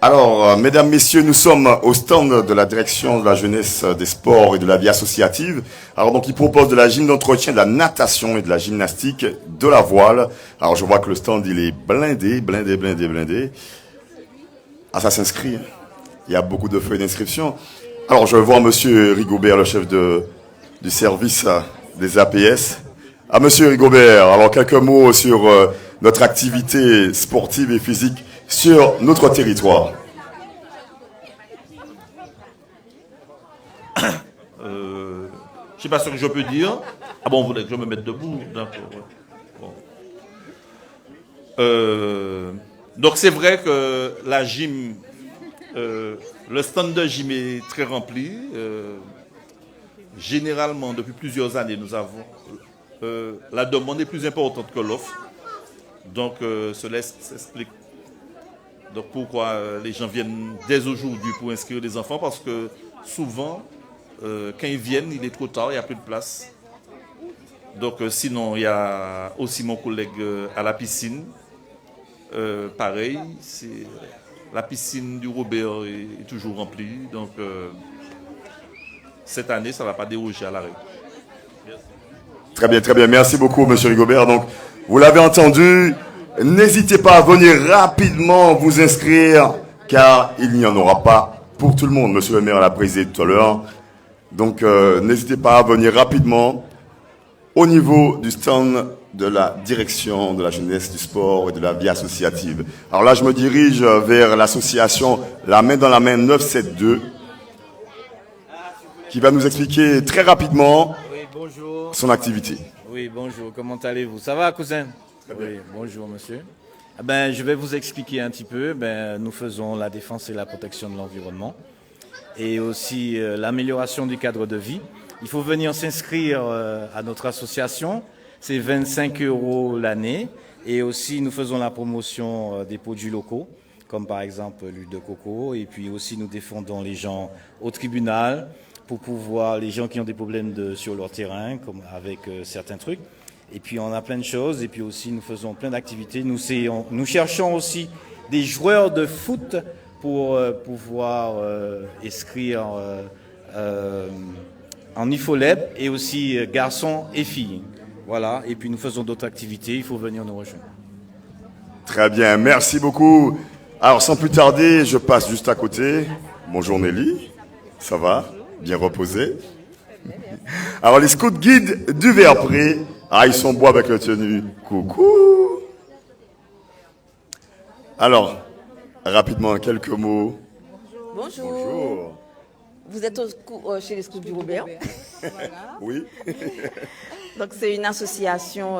Alors, mesdames, messieurs, nous sommes au stand de la direction de la jeunesse, des sports et de la vie associative. Alors, donc, ils proposent de la gym d'entretien, de la natation et de la gymnastique, de la voile. Alors, je vois que le stand, il est blindé. Ah, ça s'inscrit. Hein. Il y a beaucoup de feuilles d'inscription. Alors, je vois monsieur Rigobert, le chef du service des APS. Ah, monsieur Rigobert, alors quelques mots sur notre activité sportive et physique sur notre territoire. Je ne sais pas ce que je peux dire. Ah bon, vous voulez que je me mette debout? D'accord. Bon. Donc c'est vrai que la gym, le stand de gym est très rempli. Généralement, depuis plusieurs années, nous avons la demande est plus importante que l'offre. Donc cela s'explique. Donc pourquoi les gens viennent dès aujourd'hui pour inscrire les enfants, parce que souvent, quand ils viennent, il est trop tard, il n'y a plus de place. Donc sinon, il y a aussi mon collègue à la piscine. Pareil, la piscine du Robert est toujours remplie. Donc cette année, ça ne va pas déroger à la règle. Très bien. Merci beaucoup, monsieur Rigobert. Donc, vous l'avez entendu, n'hésitez pas à venir rapidement vous inscrire, car il n'y en aura pas pour tout le monde. Monsieur le maire l'a précisé tout à l'heure. Donc, n'hésitez pas à venir rapidement au niveau du stand de la direction de la jeunesse, du sport et de la vie associative. Alors là, je me dirige vers l'association La Main dans la Main 972, qui va nous expliquer très rapidement son activité. Oui, bonjour, comment allez-vous? Ça va, cousin? Oui, bonjour, monsieur. Je vais vous expliquer un petit peu. Nous faisons la défense et la protection de l'environnement et aussi l'amélioration du cadre de vie. Il faut venir s'inscrire à notre association. C'est 25 € l'année. Et aussi, nous faisons la promotion des produits locaux, comme par exemple l'huile de coco. Et puis aussi, nous défendons les gens au tribunal pour pouvoir, les gens qui ont des problèmes sur leur terrain, comme avec certains trucs. Et puis, on a plein de choses. Et puis aussi, nous faisons plein d'activités. Nous cherchons aussi des joueurs de foot pour pouvoir inscrire en IFOLEB, et aussi garçons et filles. Voilà. Et puis, nous faisons d'autres activités. Il faut venir nous rejoindre. Très bien. Merci beaucoup. Alors, sans plus tarder, je passe juste à côté. Bonjour Nelly. Ça va? Bien reposé. Alors, les scouts guides du Verpré. Ah, ils sont beaux avec le tenue. Coucou. Alors, rapidement, quelques mots. Bonjour. Vous êtes chez les scouts du Robert. Voilà. Oui. Donc, c'est une association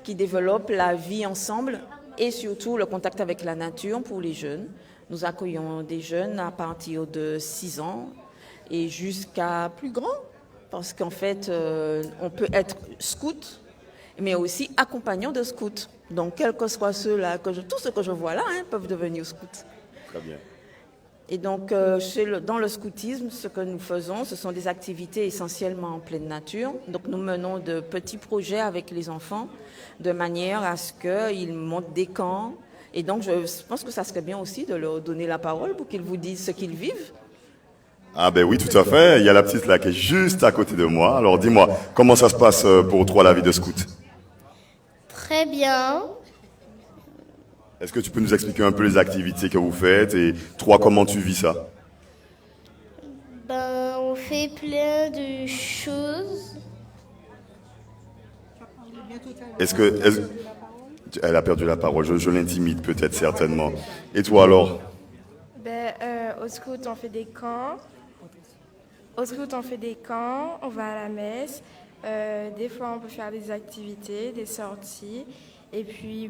qui développe la vie ensemble et surtout le contact avec la nature pour les jeunes. Nous accueillons des jeunes à partir de 6 ans et jusqu'à plus grand, parce qu'en fait, on peut être scout, mais aussi accompagnant de scouts. Donc, quels que soient ceux-là, tous ceux que je vois là, peuvent devenir scouts. Très bien. Et donc, dans le scoutisme, ce que nous faisons, ce sont des activités essentiellement en pleine nature. Donc, nous menons de petits projets avec les enfants, de manière à ce qu'ils montent des camps. Et donc, je pense que ça serait bien aussi de leur donner la parole pour qu'ils vous disent ce qu'ils vivent. Ah ben oui, tout à fait. Il y a la petite là qui est juste à côté de moi. Alors dis-moi, comment ça se passe pour toi la vie de scout? Très bien. Est-ce que tu peux nous expliquer un peu les activités que vous faites et toi, comment tu vis ça? On fait plein de choses. Elle a perdu la parole, je l'intimide peut-être certainement. Et toi alors? Au scout, on fait des camps. On va à la messe. Des fois, on peut faire des activités, des sorties. Et puis,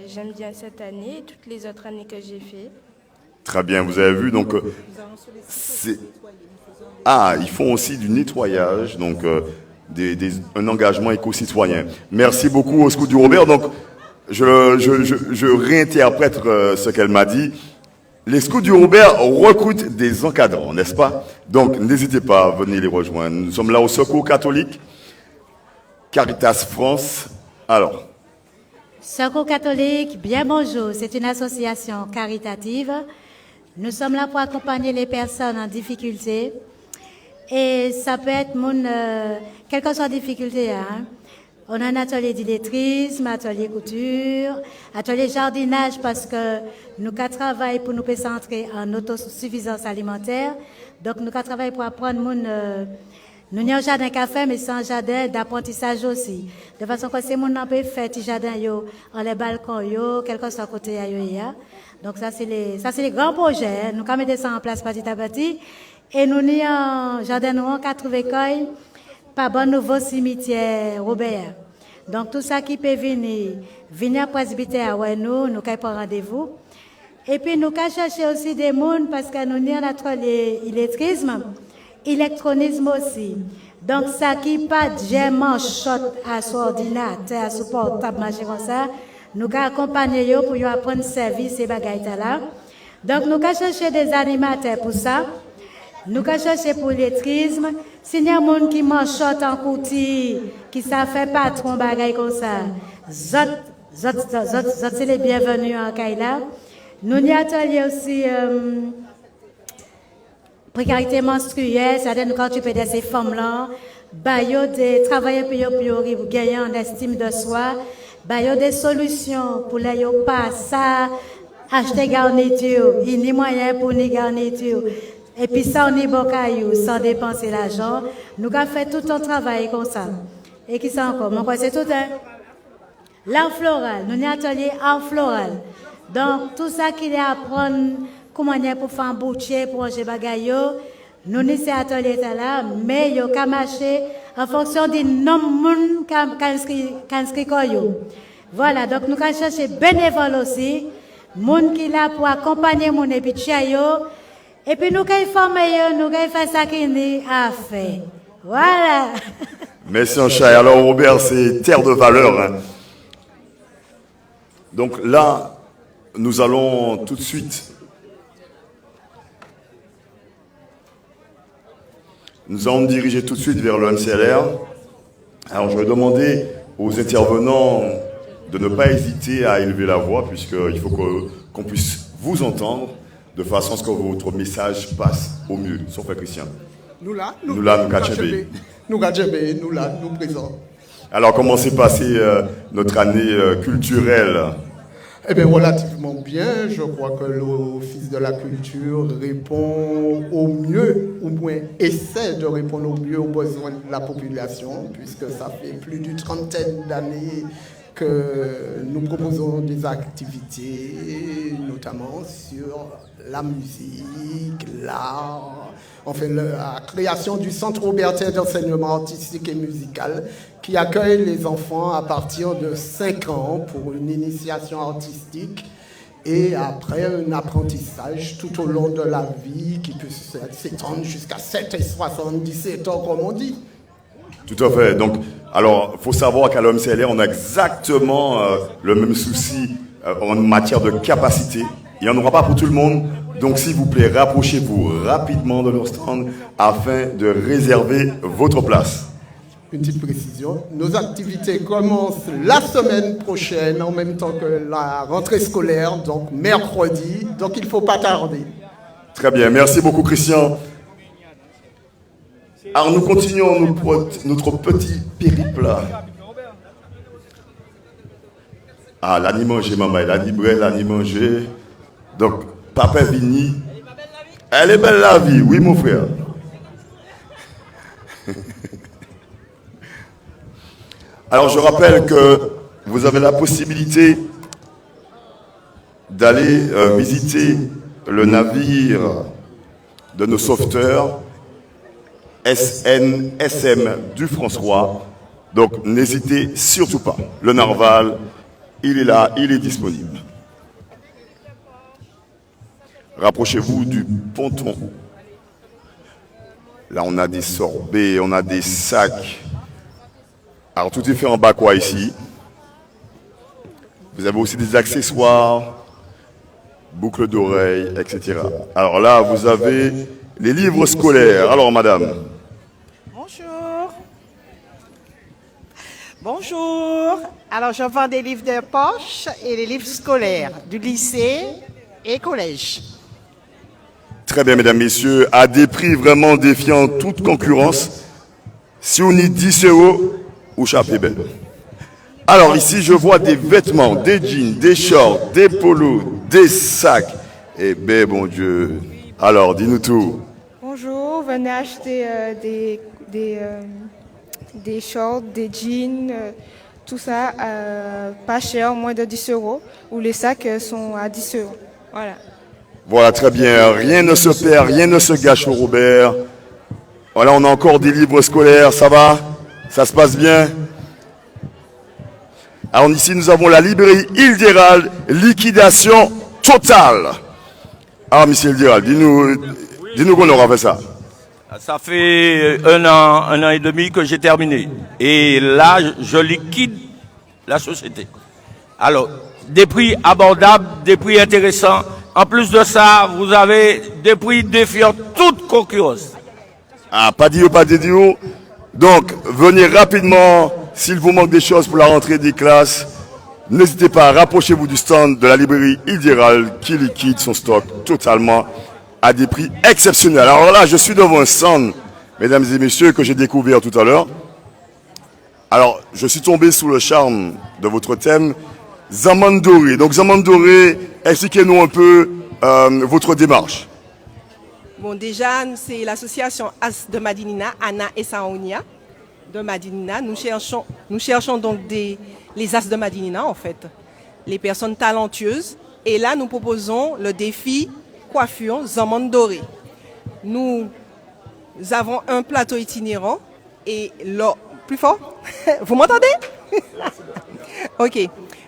j'aime bien cette année et toutes les autres années que j'ai fait. Très bien, vous avez vu, donc ils font aussi du nettoyage, donc un engagement éco-citoyen. Merci beaucoup au Scout du Robert. Donc, je réinterprète ce qu'elle m'a dit. Les Scouts du Robert recrutent des encadrants, n'est-ce pas? Donc, n'hésitez pas à venir les rejoindre. Nous sommes là au Secours catholique, Caritas France. Alors. Secours catholique, bien bonjour. C'est une association caritative Nous sommes là pour accompagner les personnes en difficulté. Et ça peut être quelle que soit la difficulté. Hein. On a un atelier d'illettrisme, atelier couture, atelier jardinage parce que nous travaillons pour nous centrer en autosuffisance alimentaire. Donc nous travaillons pour apprendre nous avons un jardin café, mais c'est un jardin d'apprentissage aussi. De façon que ces gens peuvent faire des jardins en les balcons, quel que soit côté ailleurs. Donc ça c'est les grands projets. Nous mettons ça en place petit à petit. Et nous avons un jardin nous 80 cueils par bon nouveau cimetière Robert. Donc tout ça qui peut venir à presbytère nous prendre rendez-vous. Et puis nous chercher aussi des mondes parce que nous avons notre illettrisme. Électronisme aussi. Donc, ça qui pas vraiment shot à son ordinateur, à son portable, machin comme ça, nous accompagner pour apprendre service et bagaille là. Donc, nous chercher des animateurs pour ça. Nous chercher pour l'électrisme. S'il y a des gens qui mangent shot en coutil, qui ça fait patron bagaille comme ça, c'est les bienvenus en Kaila. Nous y atelier aussi, précarité menstruelle, c'est-à-dire nous quand tu peux de ces femmes-là, de travailler pour gagner en estime de soi, des solutions pour les pas ça, acheter garniture, il n'y a moyen pour ni garniture. Et puis ça, on est bon caillou, sans dépenser l'argent. Nous avons fait tout un travail comme ça. Et qui c'est encore? Mon c'est tout un. L'art floral, nous avons atelier art floral. Donc, tout ça qu'il y a à apprendre, comment on pour faire un boucher, pour manger bagaille, nous avons ces ateliers là, mais il y a marcher en fonction du nombre de inscrits. Voilà, donc nous allons chercher bénévoles aussi, gens qui là pour accompagner mon épichayo, et puis nous allons former, nous allons faire ça qu'il y a fait. Voilà. Merci Anchaï. Alors Robert, c'est terre de valeur. Hein. Donc là, nous allons tout de suite nous allons diriger tout de suite vers le MCLR. Alors je vais demander aux intervenants de ne pas hésiter à élever la voix puisqu'il faut qu'on puisse vous entendre de façon à ce que votre message passe au mieux. Sauf frère Christian. Nous là, nous présents. Alors comment s'est passée notre année culturelle? Eh bien, relativement bien. Je crois que l'Office de la culture répond au mieux, au moins essaie de répondre au mieux aux besoins de la population, puisque ça fait plus d'une trentaine d'années que nous proposons des activités, notamment sur la musique, l'art, enfin la création du Centre Robertin d'enseignement artistique et musical qui accueille les enfants à partir de 5 ans pour une initiation artistique et après un apprentissage tout au long de la vie qui peut s'étendre jusqu'à 7 et 77 ans comme on dit. Tout à fait. Donc, alors, il faut savoir qu'à l'OMCLR, on a exactement le même souci en matière de capacité. Il n'y en aura pas pour tout le monde. Donc, s'il vous plaît, rapprochez-vous rapidement de leur stand afin de réserver votre place. Une petite précision, nos activités commencent la semaine prochaine, en même temps que la rentrée scolaire, donc mercredi, donc il ne faut pas tarder. Très bien, merci beaucoup Christian. Alors nous continuons notre petit périple. Ah, l'année manger, maman, l'année brûlée, l'année manger. Donc, Papa Vini, elle est belle la vie, oui mon frère. Alors je rappelle que vous avez la possibilité d'aller visiter le navire de nos sauveteurs SNSM du François. Donc n'hésitez surtout pas. Le narval, il est là, il est disponible. Rapprochez-vous du ponton. Là on a des sorbets, on a des sacs. Alors tout est fait en bas ici. Vous avez aussi des accessoires, boucles d'oreilles, etc. Alors là, vous avez les livres scolaires. Alors madame. Bonjour. Bonjour. Alors je vends des livres de poche et des livres scolaires du lycée et collège. Très bien, mesdames, messieurs, à des prix vraiment défiant toute concurrence. Si on y 10 euros, ou chapé belle. Alors ici, je vois des vêtements, des jeans, des shorts, des polos, des sacs. Eh ben, bon Dieu. Alors, dis-nous tout. Bonjour, venez acheter des shorts, des jeans, tout ça pas cher, moins de 10 euros, ou les sacs sont à 10 euros. Voilà. Voilà, très bien. Rien ne se perd, rien ne se gâche au Robert. Voilà, on a encore des livres scolaires, ça va? Ça se passe bien? Alors ici, nous avons la librairie Hilderald, liquidation totale. Ah, monsieur Hilderald, dis-nous qu'on aura fait ça. Ça fait un an et demi que j'ai terminé. Et là, je liquide la société. Alors, des prix abordables, des prix intéressants. En plus de ça, vous avez des prix défiant toute concurrence. Ah, pas dit ou pas dit. Donc, venez rapidement. S'il vous manque des choses pour la rentrée des classes, n'hésitez pas, rapprochez-vous du stand de la librairie Hilderald qui liquide son stock totalement à des prix exceptionnels. Alors là, je suis devant un stand, mesdames et messieurs, que j'ai découvert tout à l'heure. Alors, je suis tombé sous le charme de votre thème, Zaman Doré. Donc, Zaman Doré, expliquez-nous un peu votre démarche. Bon, déjà, c'est l'association As de Madinina, Anna et Saounia de Madinina. Nous cherchons donc les As de Madinina, en fait, les personnes talentueuses. Et là, nous proposons le défi coiffure Zaman Doré. Nous avons un plateau itinérant et plus fort, vous m'entendez? Ok.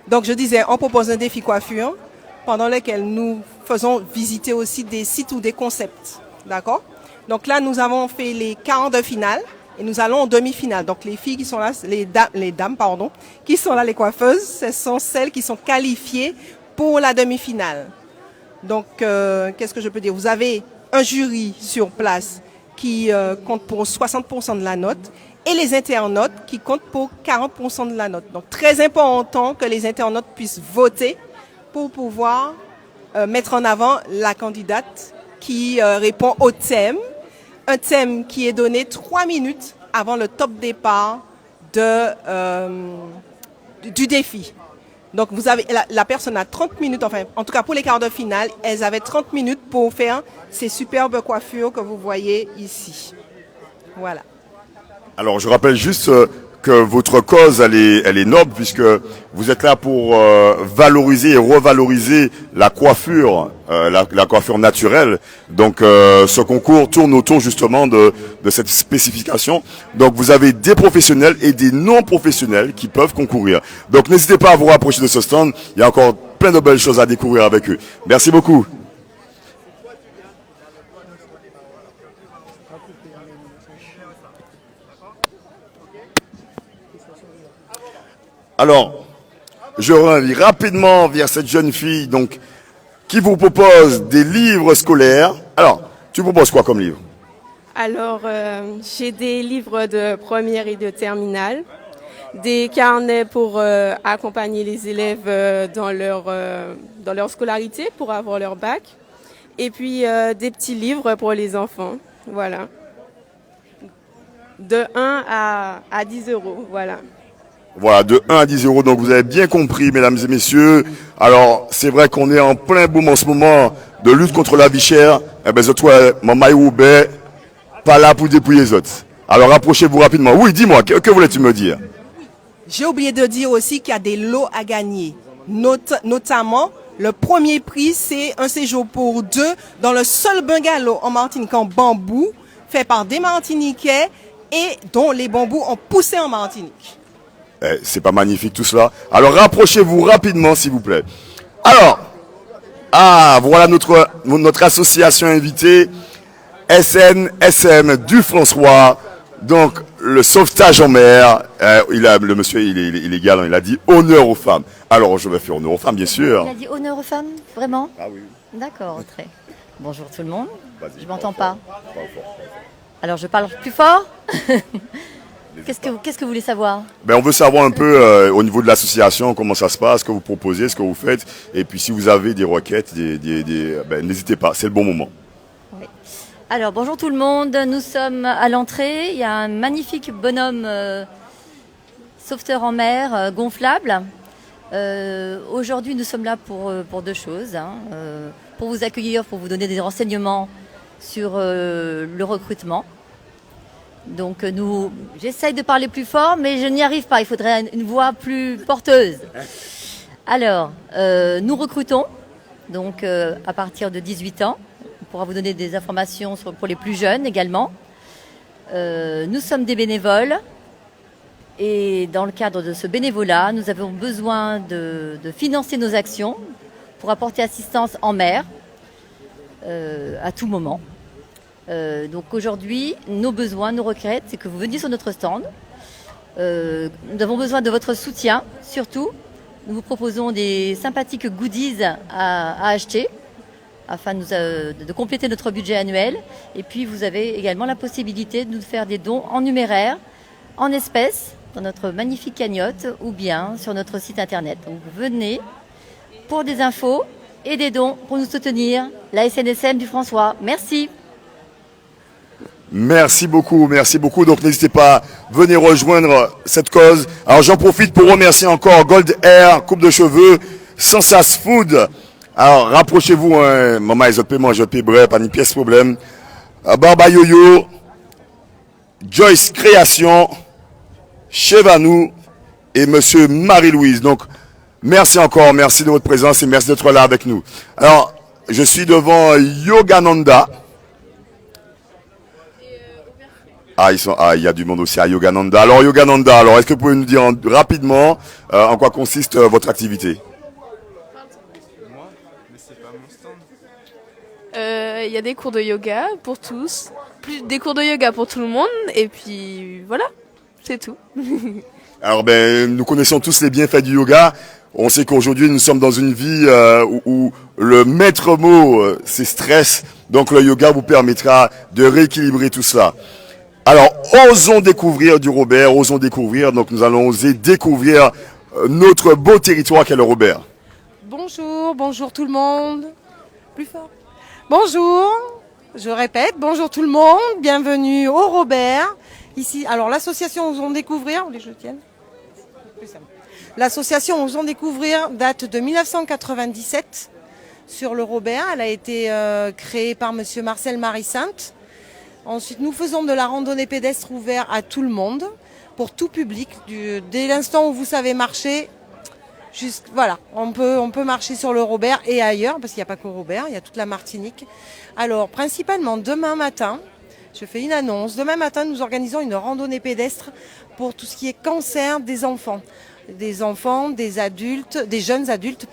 Donc, je disais, on propose un défi coiffure pendant lequel nous faisons visiter aussi des sites ou des concepts. D'accord? Donc là, nous avons fait les quarts de finale et nous allons en demi-finale. Donc les filles qui sont là, les dames, qui sont là, les coiffeuses, ce sont celles qui sont qualifiées pour la demi-finale. Donc, qu'est-ce que je peux dire? Vous avez un jury sur place qui compte pour 60% de la note et les internautes qui comptent pour 40% de la note. Donc, très important que les internautes puissent voter pour pouvoir mettre en avant la candidate qui répond au thème. Un thème qui est donné 3 minutes avant le top départ du défi. Donc, vous avez, la personne a 30 minutes, enfin, en tout cas pour les quarts de finale, elles avaient 30 minutes pour faire ces superbes coiffures que vous voyez ici. Voilà. Alors, je rappelle juste que votre cause, elle est noble, puisque vous êtes là pour valoriser et revaloriser la coiffure, la coiffure naturelle. Donc, ce concours tourne autour justement de cette spécification. Donc, vous avez des professionnels et des non-professionnels qui peuvent concourir. Donc, n'hésitez pas à vous rapprocher de ce stand. Il y a encore plein de belles choses à découvrir avec eux. Merci beaucoup. Alors, je reviens rapidement vers cette jeune fille donc, qui vous propose des livres scolaires. Alors, tu proposes quoi comme livre? Alors, j'ai des livres de première et de terminale, des carnets pour accompagner les élèves dans leur scolarité, pour avoir leur bac, et puis des petits livres pour les enfants, voilà. De 1 à 10 euros, voilà. Voilà, de 1 à 10 euros. Donc, vous avez bien compris, mesdames et messieurs. Alors, c'est vrai qu'on est en plein boom en ce moment de lutte contre la vie chère. Eh ben, toi, maman Youbé, pas là pour dépouiller les autres. Alors, rapprochez-vous rapidement. Oui, dis-moi, que voulais-tu me dire? J'ai oublié de dire aussi qu'il y a des lots à gagner. Notamment, le premier prix, c'est un séjour pour 2 dans le seul bungalow en Martinique en bambou, fait par des Martiniquais et dont les bambous ont poussé en Martinique. C'est pas magnifique tout cela. Alors rapprochez-vous rapidement s'il vous plaît. Alors, voilà notre association invitée, SNSM du François. Donc le sauvetage en mer. Le monsieur il est galant, il a dit honneur aux femmes. Alors je vais faire honneur aux femmes bien sûr. Il a dit honneur aux femmes, vraiment? Ah oui. D'accord, très. Bonjour tout le monde. Vas-y, Je m'entends pas. Alors je parle plus fort. Qu'est-ce que vous voulez savoir? On veut savoir un peu au niveau de l'association comment ça se passe, ce que vous proposez, ce que vous faites. Et puis si vous avez des requêtes, n'hésitez pas, c'est le bon moment. Alors, bonjour tout le monde. Nous sommes à l'entrée. Il y a un magnifique bonhomme sauveteur en mer gonflable. Aujourd'hui, nous sommes là pour deux choses. Pour vous accueillir, pour vous donner des renseignements sur le recrutement. Donc, j'essaye de parler plus fort, mais je n'y arrive pas. Il faudrait une voix plus porteuse. Alors, nous recrutons donc à partir de 18 ans. On pourra vous donner des informations pour les plus jeunes également. Nous sommes des bénévoles et dans le cadre de ce bénévolat, nous avons besoin de financer nos actions pour apporter assistance en mer à tout moment. Donc aujourd'hui, nos besoins, nos requêtes, c'est que vous veniez sur notre stand. Nous avons besoin de votre soutien, surtout. Nous vous proposons des sympathiques goodies à acheter afin de compléter notre budget annuel. Et puis vous avez également la possibilité de nous faire des dons en numéraire, en espèces, dans notre magnifique cagnotte ou bien sur notre site internet. Donc venez pour des infos et des dons pour nous soutenir, la SNSM du François. Merci. Merci beaucoup. Donc n'hésitez pas, venez rejoindre cette cause. Alors j'en profite pour remercier encore Gold Hair, coupe de cheveux, Sensas Food. Alors rapprochez-vous, hein, maman et paiement, je paie bref, pas ni pièce problème. Barba Yoyo, Joyce Création, Chevanou et Monsieur Marie-Louise. Donc merci encore, merci de votre présence et merci d'être là avec nous. Alors je suis devant Yogananda. Il y a du monde aussi à Yogananda. Alors Yogananda, est-ce que vous pouvez nous dire rapidement en quoi consiste votre activité? Il y a des cours de yoga pour tous, des cours de yoga pour tout le monde, et puis voilà, c'est tout. Alors nous connaissons tous les bienfaits du yoga. On sait qu'aujourd'hui nous sommes dans une vie où le maître mot c'est stress. Donc le yoga vous permettra de rééquilibrer tout ça. Alors, osons découvrir du Robert, osons découvrir. Donc, nous allons oser découvrir notre beau territoire qu'est le Robert. Bonjour tout le monde. Plus fort. Bonjour, je répète, bonjour tout le monde. Bienvenue au Robert. Ici, alors l'association Osons Découvrir, je tienne. L'association Osons Découvrir date de 1997 sur le Robert. Elle a été créée par monsieur Marcel Marie-Sainte. Ensuite, nous faisons de la randonnée pédestre ouverte à tout le monde, pour tout public. Dès l'instant où vous savez marcher, voilà, on peut marcher sur le Robert et ailleurs, parce qu'il n'y a pas qu'au Robert, il y a toute la Martinique. Alors, principalement demain matin, je fais une annonce. Demain matin, nous organisons une randonnée pédestre pour tout ce qui est cancer des enfants. Des adultes, des jeunes adultes,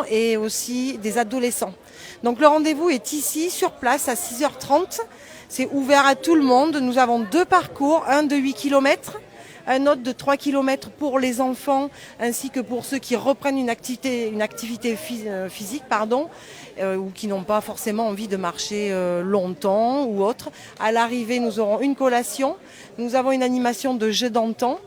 et aussi des adolescents. Donc le rendez-vous est ici, sur place, à 6h30. C'est ouvert à tout le monde. Nous avons deux parcours, un de 8 km, un autre de 3 km pour les enfants, ainsi que pour ceux qui reprennent une activité physique, ou qui n'ont pas forcément envie de marcher longtemps ou autre. À l'arrivée, nous aurons une collation. Nous avons une animation de jeux d'antan,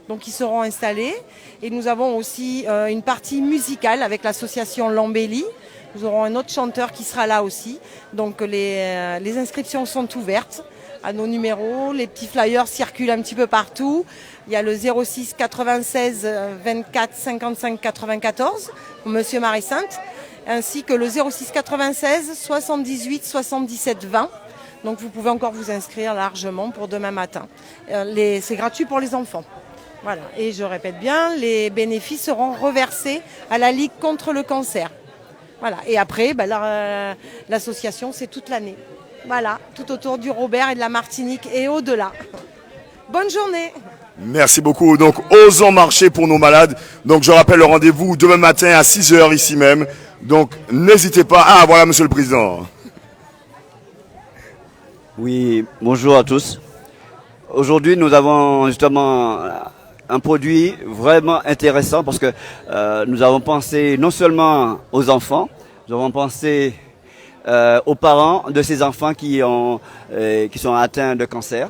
donc qui seront installés. Et nous avons aussi une partie musicale avec l'association Lambelli. Nous aurons un autre chanteur qui sera là aussi. Donc les inscriptions sont ouvertes à nos numéros. Les petits flyers circulent un petit peu partout. Il y a le 06 96 24 55 94 pour monsieur Marie-Sainte, ainsi que le 06 96 78 77 20. Donc vous pouvez encore vous inscrire largement pour demain matin. C'est gratuit pour les enfants. Voilà. Et je répète bien, les bénéfices seront reversés à la Ligue contre le cancer. Voilà. Et après, l'association, c'est toute l'année. Voilà, tout autour du Robert et de la Martinique et au-delà. Bonne journée. Merci beaucoup. Donc, osons marcher pour nos malades. Donc, je rappelle le rendez-vous demain matin à 6h ici même. Donc, n'hésitez pas. Ah, voilà, monsieur le président. Oui, bonjour à tous. Aujourd'hui, nous avons justement un produit vraiment intéressant parce que nous avons pensé non seulement aux enfants, nous avons pensé aux parents de ces enfants qui sont atteints de cancer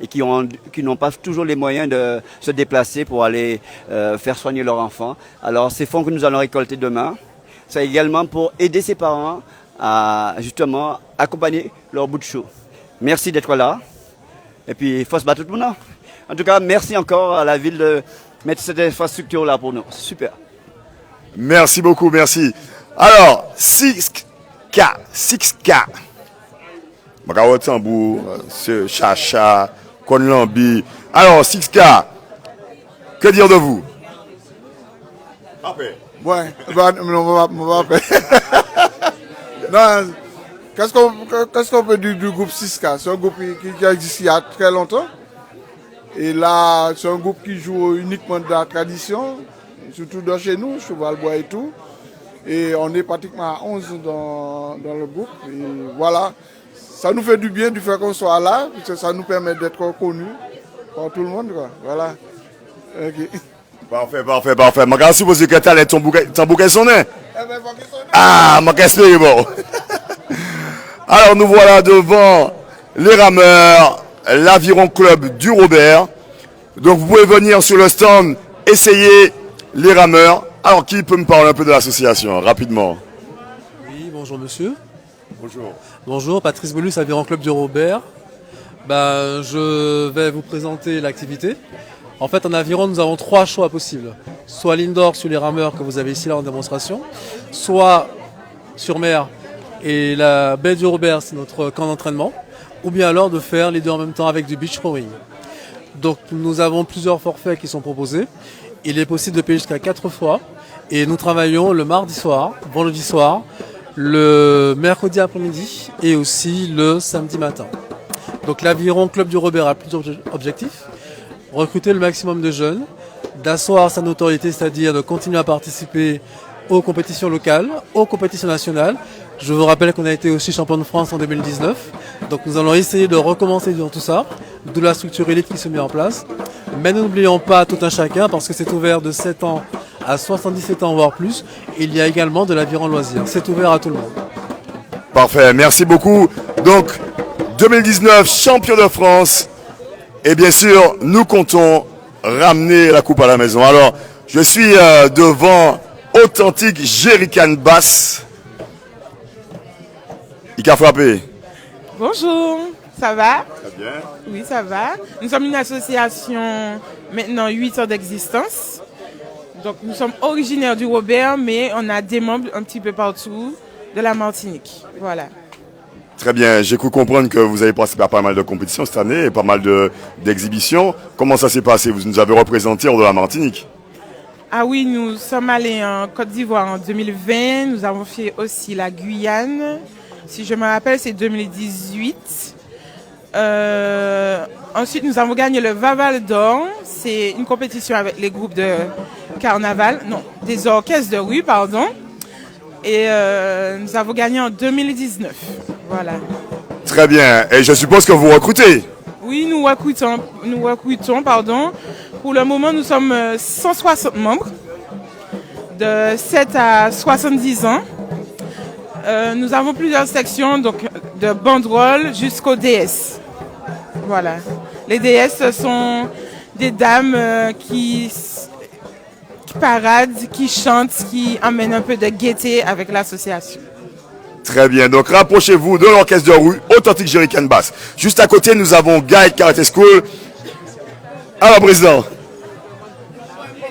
et qui n'ont pas toujours les moyens de se déplacer pour aller faire soigner leur enfant. Alors ces fonds que nous allons récolter demain, c'est également pour aider ces parents à justement accompagner leur bout de show. Merci d'être là. Et puis, il faut se battre tout le monde. En tout cas, merci encore à la ville de mettre cette infrastructure là pour nous. Super. Merci beaucoup, merci. Alors, 6K. Magawa Tambour, ce Chacha, Konlambi. Alors, 6K, que dire de vous? Ouais, on va Non, qu'est-ce qu'on peut dire du groupe 6K? C'est un groupe qui existe il y a très longtemps. Et là, c'est un groupe qui joue uniquement de la tradition, surtout dans chez nous, Chevalbois et tout. Et on est pratiquement à 11 dans le groupe. Et voilà, ça nous fait du bien du fait qu'on soit là, parce que ça nous permet d'être reconnus par tout le monde, quoi. Voilà. Okay. Parfait. Je vais supposer que tu as ton bouquet sonné. Ah, ma question est bon. Alors, nous voilà devant les rameurs, l'Aviron Club du Robert. Donc, vous pouvez venir sur le stand, essayer les rameurs. Alors, qui peut me parler un peu de l'association, rapidement? Oui, bonjour monsieur. Bonjour. Bonjour, Patrice Bolus, Aviron Club du Robert. Je vais vous présenter l'activité. En fait, en aviron, nous avons 3 choix possibles. Soit l'indoor sur les rameurs que vous avez ici là en démonstration, soit sur mer et la baie du Robert, c'est notre camp d'entraînement, ou bien alors de faire les deux en même temps avec du beach rowing. Donc nous avons plusieurs forfaits qui sont proposés. Il est possible de payer jusqu'à 4 fois et nous travaillons le mardi soir, vendredi soir, le mercredi après-midi et aussi le samedi matin. Donc l'Aviron Club du Robert a plusieurs objectifs. Recruter le maximum de jeunes, d'asseoir sa notoriété, c'est-à-dire de continuer à participer aux compétitions locales, aux compétitions nationales. Je vous rappelle qu'on a été aussi champion de France en 2019. Donc nous allons essayer de recommencer dans tout ça, d'où la structure élite qui se met en place. Mais n'oublions pas tout un chacun, parce que c'est ouvert de 7 ans à 77 ans, voire plus. Il y a également de l'aviron loisir. C'est ouvert à tout le monde. Parfait, merci beaucoup. Donc, 2019, champion de France. Et bien sûr, nous comptons ramener la coupe à la maison. Alors, je suis devant Authentique Jerrycan Bass. Il a frappé. Bonjour, ça va? Très bien. Oui, ça va. Nous sommes une association, maintenant 8 ans d'existence. Donc, nous sommes originaires du Robert, mais on a des membres un petit peu partout de la Martinique. Voilà. Très bien, j'ai cru comprendre que vous avez participé à pas mal de compétitions cette année et pas mal d'exhibitions. Comment ça s'est passé? Vous nous avez représenté hors de la Martinique. Ah oui, nous sommes allés en Côte d'Ivoire en 2020. Nous avons fait aussi la Guyane. Si je me rappelle, c'est 2018. Ensuite, nous avons gagné le Vaval d'Or. C'est une compétition avec les groupes de carnaval, non, des orchestres de rue, pardon. Et nous avons gagné en 2019. Voilà. Très bien. Et je suppose que vous recrutez? Oui, nous recrutons, pardon. Pour le moment, nous sommes 160 membres, de 7 à 70 ans. Nous avons plusieurs sections, donc de banderoles jusqu'aux DS. Voilà. Les DS, ce sont des dames qui paradent, qui chantent, qui amènent un peu de gaieté avec l'association. Très bien, donc rapprochez-vous de l'orchestre de rue Authentique Jerrycan Bass. Juste à côté, nous avons Guide Karate School. Alors, président.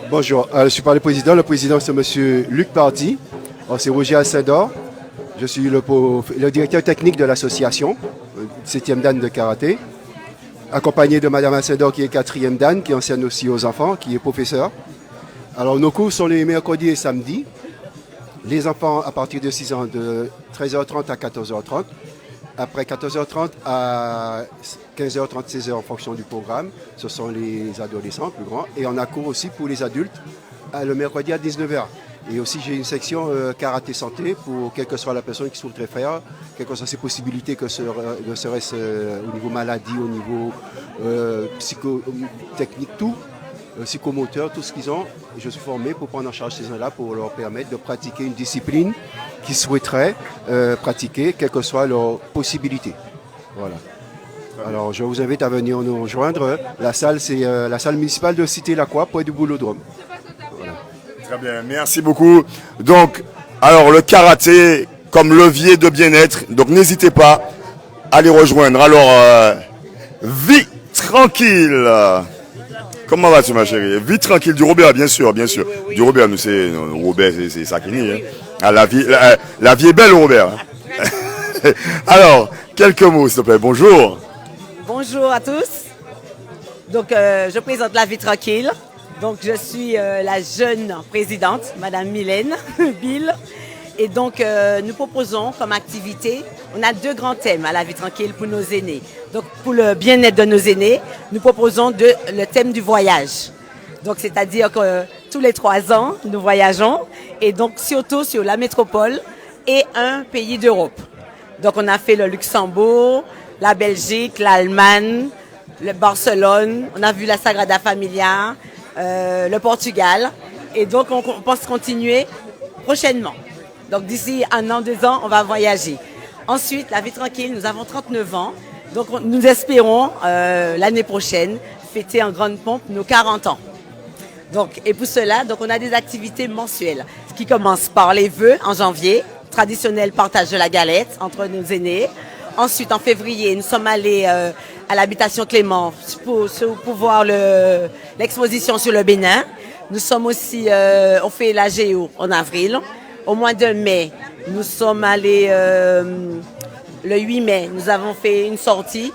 Bonjour, je suis pas le président. Le président, c'est monsieur Luc Pardy. C'est Roger Assador. Je suis le directeur technique de l'association, 7e dan de karaté, accompagné de madame Assador qui est 4e dan, qui enseigne aussi aux enfants, qui est professeur. Alors, nos cours sont les mercredis et samedis. Les enfants à partir de 6 ans, de 13h30 à 14h30. Après 14h30 à 15h30, 16h en fonction du programme. Ce sont les adolescents plus grands. Et on a cours aussi pour les adultes le mercredi à 19h. Et aussi j'ai une section karaté santé pour quelle que soit la personne qui souhaiterait faire, quelles que soient ses possibilités, que serait-ce au niveau maladie, au niveau psychotechnique, tout. Psychomoteur, tout ce qu'ils ont. Je suis formé pour prendre en charge ces gens-là, pour leur permettre de pratiquer une discipline qu'ils souhaiteraient pratiquer, quelles que soient leurs possibilités. Voilà. Alors, je vous invite à venir nous rejoindre. La salle, c'est la salle municipale de Cité-Lacroix, près du Boulodrome. Voilà. Très bien, merci beaucoup. Donc, alors le karaté, comme levier de bien-être. Donc n'hésitez pas à les rejoindre. Alors, vie tranquille. Comment vas-tu, ma chérie? Vie tranquille, du Robert, bien sûr, bien sûr. Du Robert, nous c'est Robert, c'est ça qui est. Hein. Ah, la vie est belle, Robert. Hein. Alors, quelques mots, s'il te plaît. Bonjour. Bonjour à tous. Donc, je présente La Vie Tranquille. Donc, je suis la jeune présidente, Madame Mylène Bill. Et donc, nous proposons comme activité, on a 2 grands thèmes à La Vie Tranquille pour nos aînés. Donc, pour le bien-être de nos aînés, nous proposons le thème du voyage. Donc, c'est-à-dire que tous les 3 ans, nous voyageons. Et donc, surtout sur la métropole et un pays d'Europe. Donc, on a fait le Luxembourg, la Belgique, l'Allemagne, le Barcelone. On a vu la Sagrada Familia, le Portugal. Et donc, on pense continuer prochainement. Donc, d'ici 1 an, 2 ans, on va voyager. Ensuite, La Vie Tranquille, nous avons 39 ans. Donc, nous espérons, l'année prochaine, fêter en grande pompe nos 40 ans. Donc, et pour cela, donc, on a des activités mensuelles qui commencent par les vœux en janvier, traditionnel partage de la galette entre nos aînés. Ensuite, en février, nous sommes allés à l'habitation Clément pour voir l'exposition sur le Bénin. Nous sommes aussi, on fait la Géo en avril. Au mois de mai, nous sommes allés, le 8 mai, nous avons fait une sortie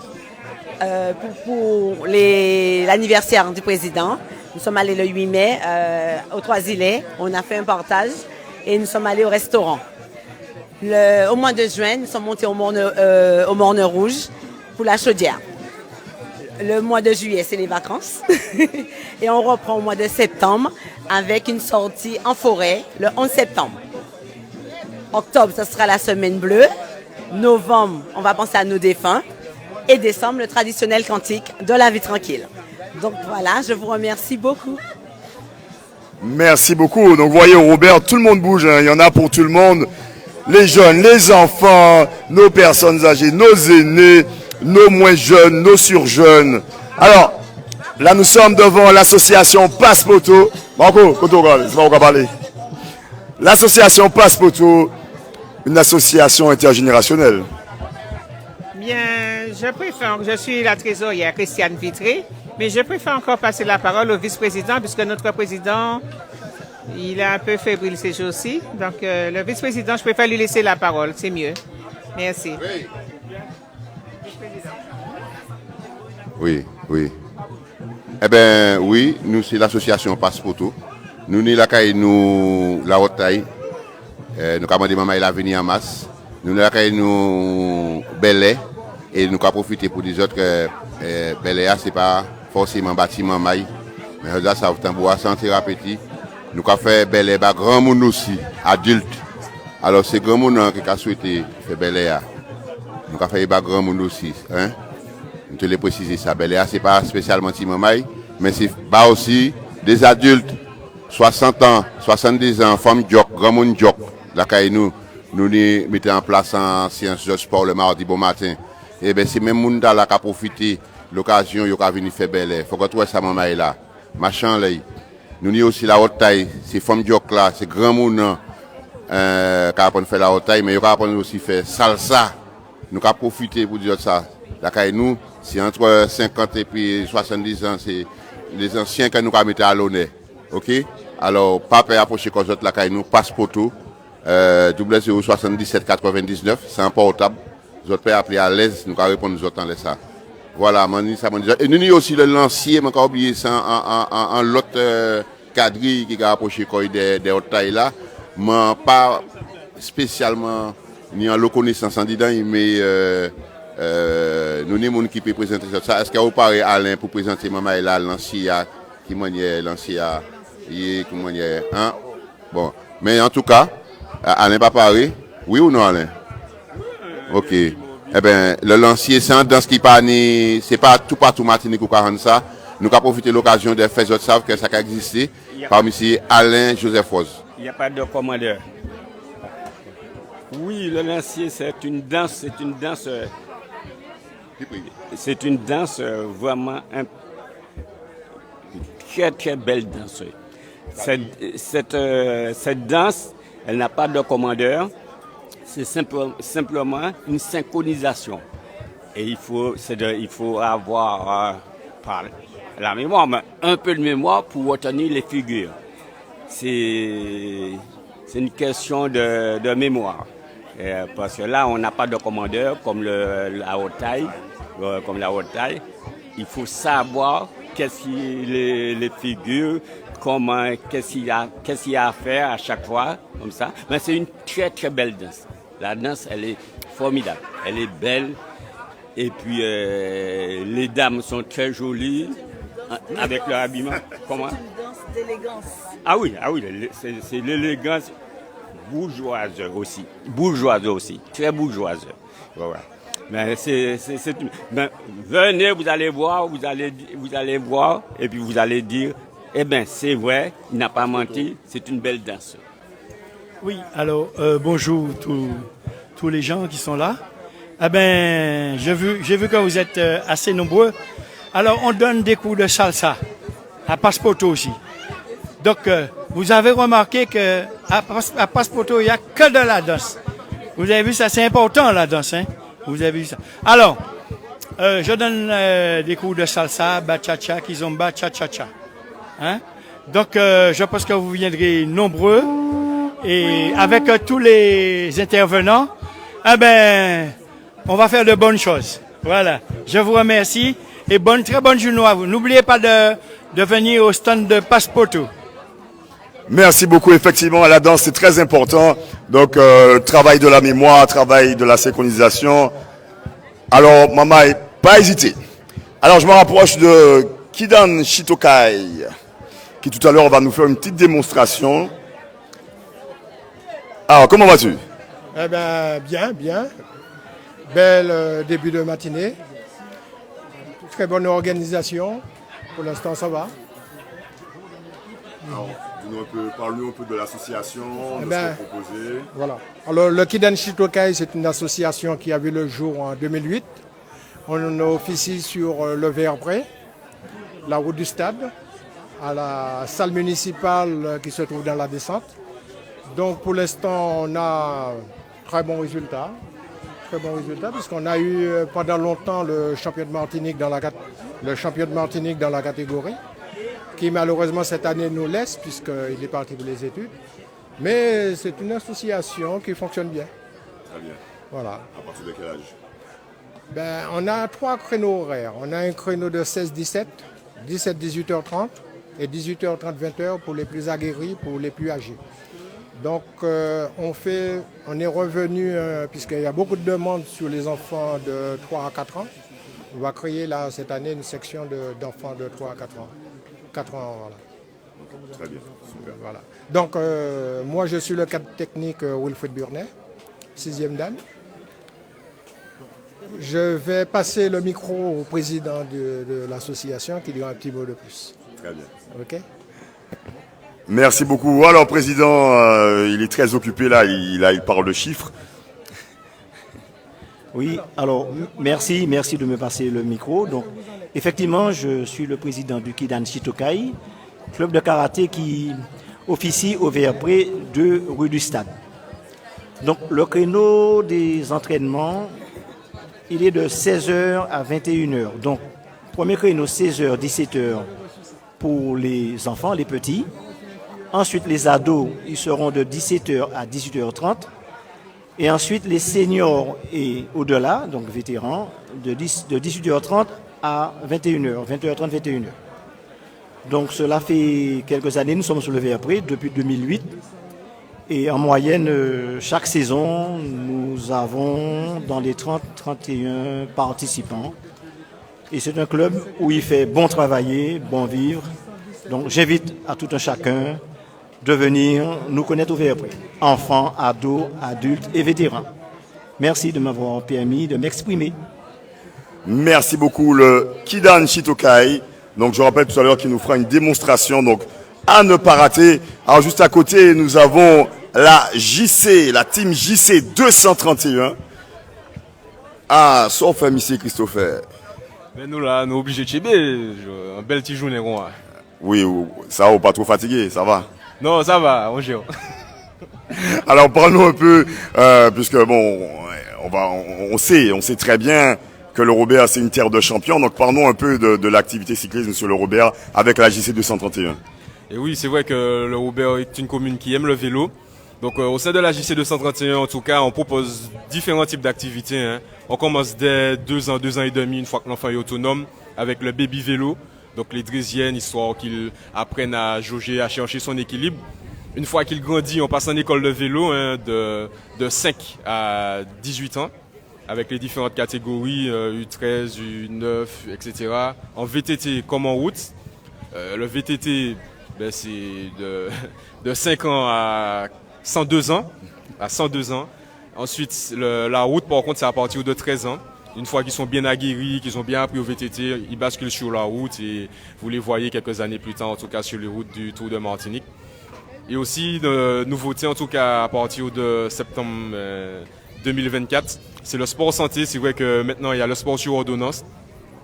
pour l'anniversaire du président. Nous sommes allés le 8 mai aux Trois-Îlets, on a fait un partage et nous sommes allés au restaurant. Au mois de juin, nous sommes montés au Morne Rouge pour la chaudière. Le mois de juillet, c'est les vacances. Et on reprend au mois de septembre avec une sortie en forêt le 11 septembre. Octobre, ce sera la semaine bleue. Novembre, on va penser à nos défunts. Et décembre, le traditionnel cantique de La Vie Tranquille. Donc voilà, je vous remercie beaucoup. Merci beaucoup. Donc voyez, Robert, tout le monde bouge. Hein. Il y en a pour tout le monde. Les jeunes, les enfants, nos personnes âgées, nos aînés, nos moins jeunes, nos surjeunes. Alors, là, nous sommes devant l'association Passepoto. Marco, c'est pas on va parler. L'association Passepoto, une association intergénérationnelle. Bien, je suis la trésorière Christiane Vitré, mais je préfère encore passer la parole au vice-président, puisque notre président, il est un peu fébrile ces jours-ci. Donc, le vice-président, je préfère lui laisser la parole, c'est mieux. Merci. Oui. Eh bien, oui, nous, c'est l'association Passepoto. Nous, nous, la haute taille. Nous avons demandé maman à venir en masse. Nous, nous, Belay. Et nous avons profité pour dire que Belay, ce n'est pas forcément bâtiment maille. Mais ça, ça a sans thérapeutique. Nous avons fait Belay, grand monde aussi, adulte. Alors, c'est grand monde qui a souhaité faire Belay. Nous avons fait grand monde aussi. Hein? Nous te le préciser ça. Belay, ce n'est pas spécialement Timamaï, mais c'est aussi des adultes, 60 ans, 70 ans, femmes jock, grand monde jock. Là, nous mettons en place en séance de sport le mardi bon matin. Et bien, c'est même monde là qui a profité l'occasion, il a venir faire Belay. Il faut que tu vois ça, maman est là. Machin là. Nous avons aussi la haute taille, c'est femmes jock là, c'est grand monde qui apprend à faire la haute taille, mais il apprend aussi à faire salsa. Nous avons profité pour dire ça. Là, nous, c'est entre 50 et puis 70 ans, c'est les anciens que nous avons mis à l'honneur. OK? Alors, pas peur approcher comme autres, là, nous, Passepoto, 0077 99, c'est un portable. Vous autres pouvez appeler à l'aise, nous allons répondre aux autres en ça. Voilà, et nous avons aussi le lancier, mais on a oublié ça en l'autre quadrille qui a approché des hautes tailles là, mais pas spécialement ni en reconnaissance en disant, mais nous sommes gens qui peuvent présenter ça. Est-ce que vous parlez Alain pour présenter maman et là, l'ancier, qui est l'ancier, comment est, hein? Bon, mais en tout cas, Alain pas parler, oui ou non Alain? Ok. Eh bien, le lancier, c'est un dans ce qui pas ni, c'est pas tout partout Martinique ou 40 ça. Nous avons profité de l'occasion de faire autres savent que ça a existé. Parmi ici, Alain Joseph Rose. Il n'y a pas de commandeur. Oui, le lancier, c'est une danse, vraiment très très belle danse. Cette danse, elle n'a pas de commandeur. c'est simplement une synchronisation. Et il faut avoir par la mémoire, mais un peu de mémoire pour retenir les figures. C'est une question de mémoire. Parce que là, on n'a pas de commandeur comme la haute taille. Il faut savoir les figures, qu'est-ce qu'il y a à faire à chaque fois, comme ça. Mais c'est une très très belle danse. La danse, elle est formidable, elle est belle. Et puis les dames sont très jolies avec leur habillement. Comment? C'est une danse d'élégance. Ah oui, c'est l'élégance bourgeoise aussi, très bourgeoise. Voilà. Mais venez, vous allez voir, et puis vous allez dire, eh bien, c'est vrai, il n'a pas menti, c'est une belle danse. Oui, alors, bonjour tous les gens qui sont là. Eh bien, j'ai vu que vous êtes assez nombreux. Alors, on donne des cours de salsa, à Passepoto aussi. Donc, vous avez remarqué qu'à Passepoto, il n'y a que de la danse. Vous avez vu ça, c'est important la danse, hein? Vous avez vu ça. Alors, je donne des cours de salsa, bachata, kizomba, cha-cha-cha. Hein? Donc, je pense que vous viendrez nombreux. Et avec tous les intervenants, eh ben, on va faire de bonnes choses. Voilà. Je vous remercie et très bonne journée à vous. N'oubliez pas de venir au stand de Passepoto. Merci beaucoup. Effectivement, la danse, c'est très important. Donc, travail de la mémoire, travail de la synchronisation. Alors, maman, pas hésiter. Alors, je me rapproche de Kidan Shitokai, qui tout à l'heure va nous faire une petite démonstration. Alors, comment vas-tu? Eh bien, bien. Bel début de matinée. Très bonne organisation. Pour l'instant, ça va. Alors, parle-nous un peu de l'association, de ce qui est proposé. Voilà. Alors, le Kidan Shitokai, c'est une association qui a vu le jour en 2008. On officie sur le Verpré, la route du stade, à la salle municipale qui se trouve dans la descente. Donc, pour l'instant, on a très bons résultats. Puisqu'on a eu pendant longtemps le champion de Martinique dans la catégorie, qui malheureusement cette année nous laisse puisqu'il est parti pour les études. Mais c'est une association qui fonctionne bien. Très bien. Voilà. À partir de quel âge? On a 3 créneaux horaires. On a un créneau de 16-17, 17-18h30 et 18h30-20h pour les plus aguerris, pour les plus âgés. Donc on est revenu, puisqu'il y a beaucoup de demandes sur les enfants de 3 à 4 ans. On va créer là cette année une section d'enfants de 3 à 4 ans. 4 ans, voilà. Très bien, super. Voilà. Donc moi je suis le cadre technique Wilfried Burnet, 6e dan. Je vais passer le micro au président de l'association qui dira un petit mot de plus. Très bien. OK? Merci beaucoup. Alors, président, il est très occupé là, il parle de chiffres. Oui, alors merci de me passer le micro. Donc, effectivement, je suis le président du Kidan Shitokai, club de karaté qui officie au Verpré de rue du Stade. Donc, le créneau des entraînements, il est de 16h à 21h. Donc, premier créneau 16h, 17h pour les enfants, les petits. Ensuite, les ados, ils seront de 17h à 18h30. Et ensuite, les seniors et au-delà, donc vétérans, de 18h30 à 21h, 20h30, 21h. Donc, cela fait quelques années, nous sommes sur le Verpré depuis 2008. Et en moyenne, chaque saison, nous avons dans les 30-31 participants. Et c'est un club où il fait bon travailler, bon vivre. Donc, j'invite à tout un chacun de venir nous connaître au Verpré, enfants, ados, adultes et vétérans. Merci de m'avoir permis de m'exprimer. Merci beaucoup, le Kidan Shitokai. Donc, je rappelle tout à l'heure qu'il nous fera une démonstration, donc à ne pas rater. Alors, juste à côté, nous avons la JC, la team JC 231. Ah, sauf monsieur Christopher. Mais nous là, nous obligés de chiber, un bel petit journée. Oui, ça va, pas trop fatigué, ça va. Non, ça va, on gère. Alors parlons un peu, puisque bon, on sait très bien que le Robert c'est une terre de champions, donc parlons un peu de l'activité cyclisme sur le Robert avec la JC 231. Et oui, c'est vrai que le Robert est une commune qui aime le vélo. Donc au sein de la JC 231, en tout cas, on propose différents types d'activités. Hein. On commence dès 2 ans et demi, une fois que l'enfant est autonome, avec le baby vélo. Donc les draisiennes, histoire qu'ils apprennent à jauger, à chercher son équilibre. Une fois qu'il grandit, on passe en école de vélo hein, de 5 à 18 ans, avec les différentes catégories, U13, U9, etc. En VTT comme en route. Le VTT, ben, c'est de 5 ans à 102 ans. Ensuite, la route, par contre, c'est à partir de 13 ans. Une fois qu'ils sont bien aguerris, qu'ils ont bien appris au VTT, ils basculent sur la route et vous les voyez quelques années plus tard, en tout cas sur les routes du Tour de Martinique. Et aussi, de nouveautés, en tout cas à partir de septembre 2024, c'est le sport santé. C'est vrai que maintenant, il y a le sport sur ordonnance.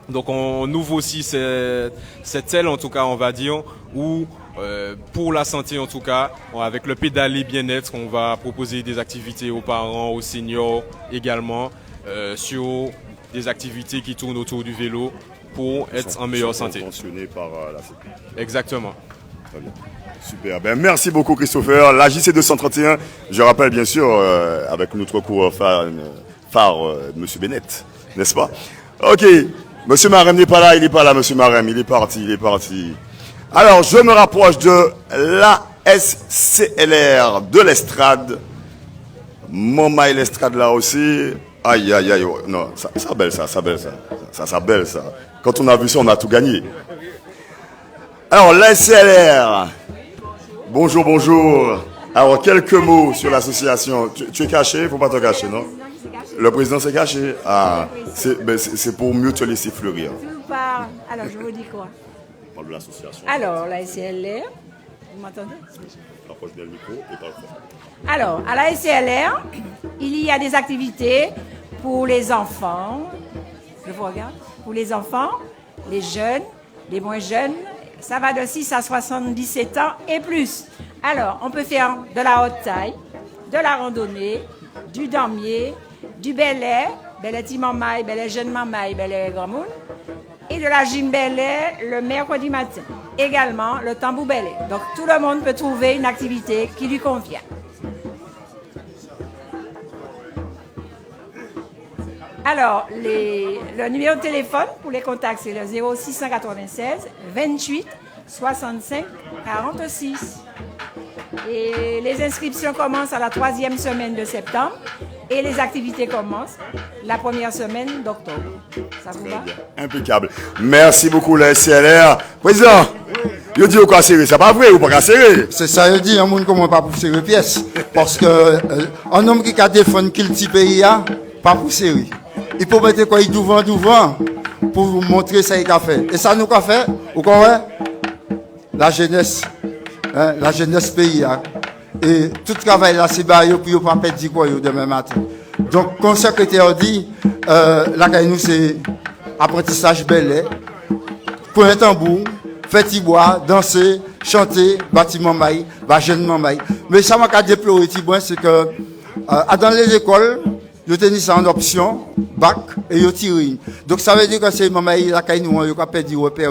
Donc, on ouvre aussi cette aile, en tout cas, on va dire, où pour la santé, en tout cas, avec le pédalé bien-être, on va proposer des activités aux parents, aux seniors également, sur des activités qui tournent autour du vélo pour être en meilleure santé. Subventionnées par la Sécu. Exactement. Très bien. Super. Ben, merci beaucoup Christopher. La JC 231, je rappelle bien sûr, avec notre cours phare, Monsieur Bennett, n'est-ce pas? Ok. Monsieur Marem n'est pas là, il n'est pas là, Monsieur Marem, il est parti. Alors, je me rapproche de l'ASCLR de l'Estrade. Maman et l'Estrade là aussi. Aïe. Non, ça belle ça. Quand on a vu ça, on a tout gagné. Alors, l'ASCLR. Bonjour. Alors, quelques mots sur l'association. Tu es caché, il ne faut pas te cacher, non? Le président s'est caché. Ah, c'est pour mieux te laisser fleurir. Alors, je vous dis quoi? On parle de l'association. Alors, la SCLR, vous m'entendez? Rapproche bien le micro et parle fort. Alors, à la SCLR, il y a des activités pour les enfants. Je vous regarde. Pour les enfants, les jeunes, les moins jeunes. Ça va de 6 à 77 ans et plus. Alors, on peut faire de la haute taille, de la randonnée, du damier, du belay, belay petit mamaï, belay jeune mamaï, belay grand monde, et de la gym belay le mercredi matin. Également, le tambour belay. Donc, tout le monde peut trouver une activité qui lui convient. Alors, le numéro de téléphone pour les contacts, c'est le 0696 28 65 46. Et les inscriptions commencent à la 3e semaine de septembre et les activités commencent la 1re semaine d'octobre. Ça vous va? Impeccable. Merci beaucoup, la SCLR. Président, il dit quoi serrer? C'est pas vrai ou pas serrer? C'est ça, il dit, un monde comment pas pour serrer pièce. Parce que un homme qui a défendu qu'il petit pays, pas pour serrer. Il faut mettre quoi, il devant, pour vous montrer ça qu'il a fait. Et ça, nous qu'a fait, vous comprenez? La jeunesse pays. Et tout travail là, c'est barré, puis vous ne pas perdre quoi demain matin. Donc, comme secrétaire dit, là, nous, c'est apprentissage belay, pour un tambour, faire bois, danser, chanter, bâtiment maï, jeune maï. Mais ça m'a déploré, c'est que, dans les écoles, je tenais ça en option, bac, et je tire. Donc ça veut dire que c'est maman, il a perdu le repère,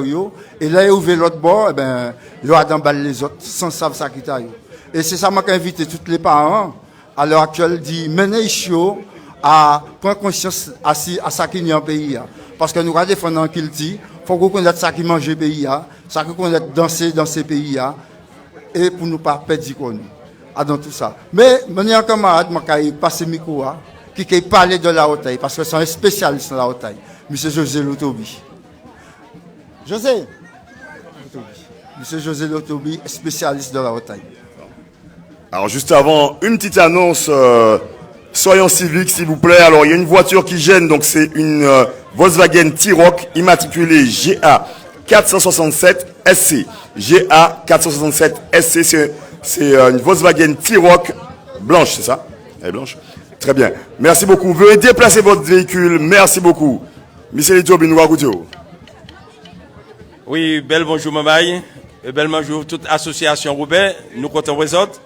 et là, il a ouvert l'autre bord, et ben, il a d'emballer les autres, sans savoir ça qui t'arrive. Et c'est ça m'a invité tous les parents, à l'heure actuelle, dit, menez chaud à prendre conscience à ça qui est en pays. Parce que nous allons défendre un culture, il faut qu'on connaisse ça qui mange le pays, ça qu'on connaisse danser dans ces pays, et pour ne pas perdre dans tout ça. Mais, mon camarade, m'a passé le micro, qui parlait de la haute taille, parce que c'est un spécialiste de la haute taille, M. José Lotobi. M. José Lotobi, spécialiste de la haute taille. Alors juste avant, une petite annonce, soyons civiques s'il vous plaît. Alors il y a une voiture qui gêne, donc c'est une Volkswagen T-Roc immatriculée GA 467 SC. GA 467 SC, c'est une Volkswagen T-Roc blanche, c'est ça? Elle est blanche? Très bien. Merci beaucoup. Veuillez déplacer votre véhicule. Merci beaucoup. Monsieur Litobi, nous racontons. Oui, bel bonjour, Mamaï. Bel bonjour, toute association Roubaix. Nous comptons les autres.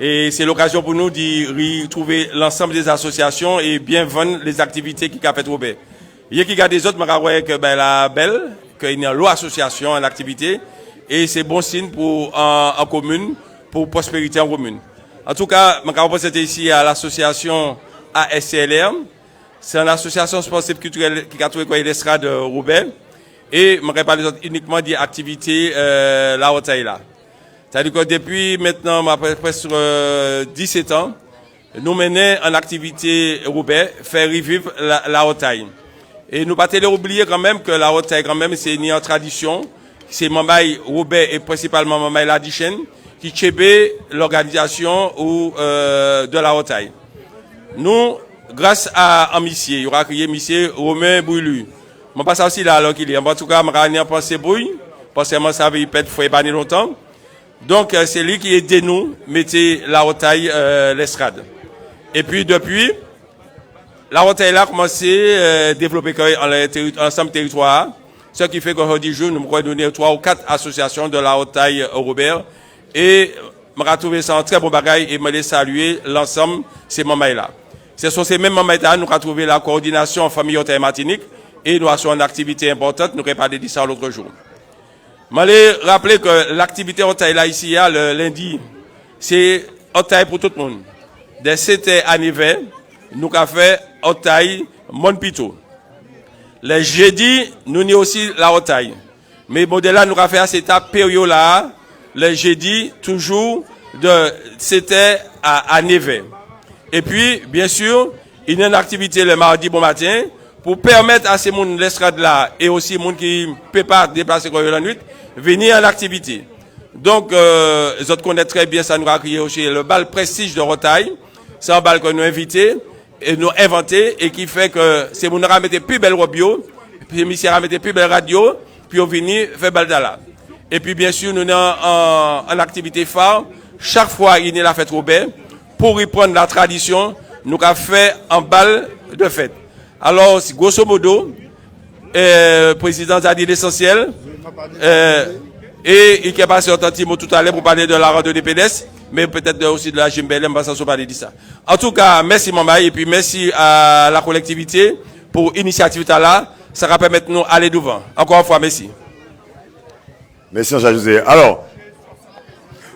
Et c'est l'occasion pour nous de retrouver l'ensemble des associations et bien vendre les activités qui a fait Robert. Il y a qui a des autres, je crois que la belle, qu'il y a une association en activité, et c'est bon signe pour en commune, pour prospérité en commune. En tout cas, je crois que ici à l'association ASCLR. C'est une association sportive culturelle qui a trouvé l'estrade Robert. Et je ne parle uniquement des activités la hautaille là. C'est-à-dire que depuis maintenant, presque 17 ans, nous menons en activité Robert, faire revivre la hautaille. Et nous ne pouvons pas oublier quand même que la hautaille, quand même, c'est une tradition. C'est Mamaï Robert et principalement Mamaï Ladichen qui chébé l'organisation de la hautaille. Nous, grâce à un monsieur, il y aura crié monsieur Romain Boulu. Je passe aussi là alors qu'il est. En tout cas, je vais penser Bouille, parce que moi, ça veut peut-être faut pas longtemps. Donc, c'est lui qui aide nous, mettez la hautaille, l'estrade. Et puis, depuis, la hautaille là a commencé à développer ensemble territoire. Ce qui fait qu'aujourd'hui, nous avons donné 3 ou 4 associations de la hautaille Robert. Et, je vais trouver ça un très bon bagage et me les saluer l'ensemble de ces mamans-là. Ce sont ces mêmes mamans-là, nous avons trouvé la coordination en famille hautaille Martinique et nous avons une activité importante, nous avons parlé de ça l'autre jour. Je vais rappeler que l'activité hautaille là ici, le lundi, c'est hautaille pour tout le monde. Dès 7h à 9h, nous avons fait hautaille Monpito. Le jeudi, nous avons aussi la hautaille. Mais modèle là, nous avons fait à cette période là, le jeudi, toujours de 7h à 9h. Et puis, bien sûr, il y a une activité le mardi bon matin pour permettre à ces gens de l'estrade là et aussi les gens qui ne peuvent pas déplacer la nuit, venir à l'activité. Donc, les autres connaissent très bien ça, nous avons créé aussi le bal prestige de Rotaille. C'est un bal que nous invité et nous inventé et qui fait que ces gens ont mis plus belle radio, puis les gens ont mis plus belle radio, puis on vient faire bal là. Et puis, bien sûr, nous avons en activité phare. Chaque fois, il y a la fête Robert. Pour reprendre la tradition, nous avons fait un bal de fête. Alors, grosso modo, le président a dit l'essentiel. Et il est passé un petit mot tout à l'heure pour parler de la randonnée pédestre, mais peut-être aussi de la Jimbelem, parce qu'on va parler de ça. En tout cas, merci Mamaï, et puis merci à la collectivité pour l'initiative là. Ça va permettre de nous aller devant. Encore une fois, merci. Merci, Jean-José. Alors.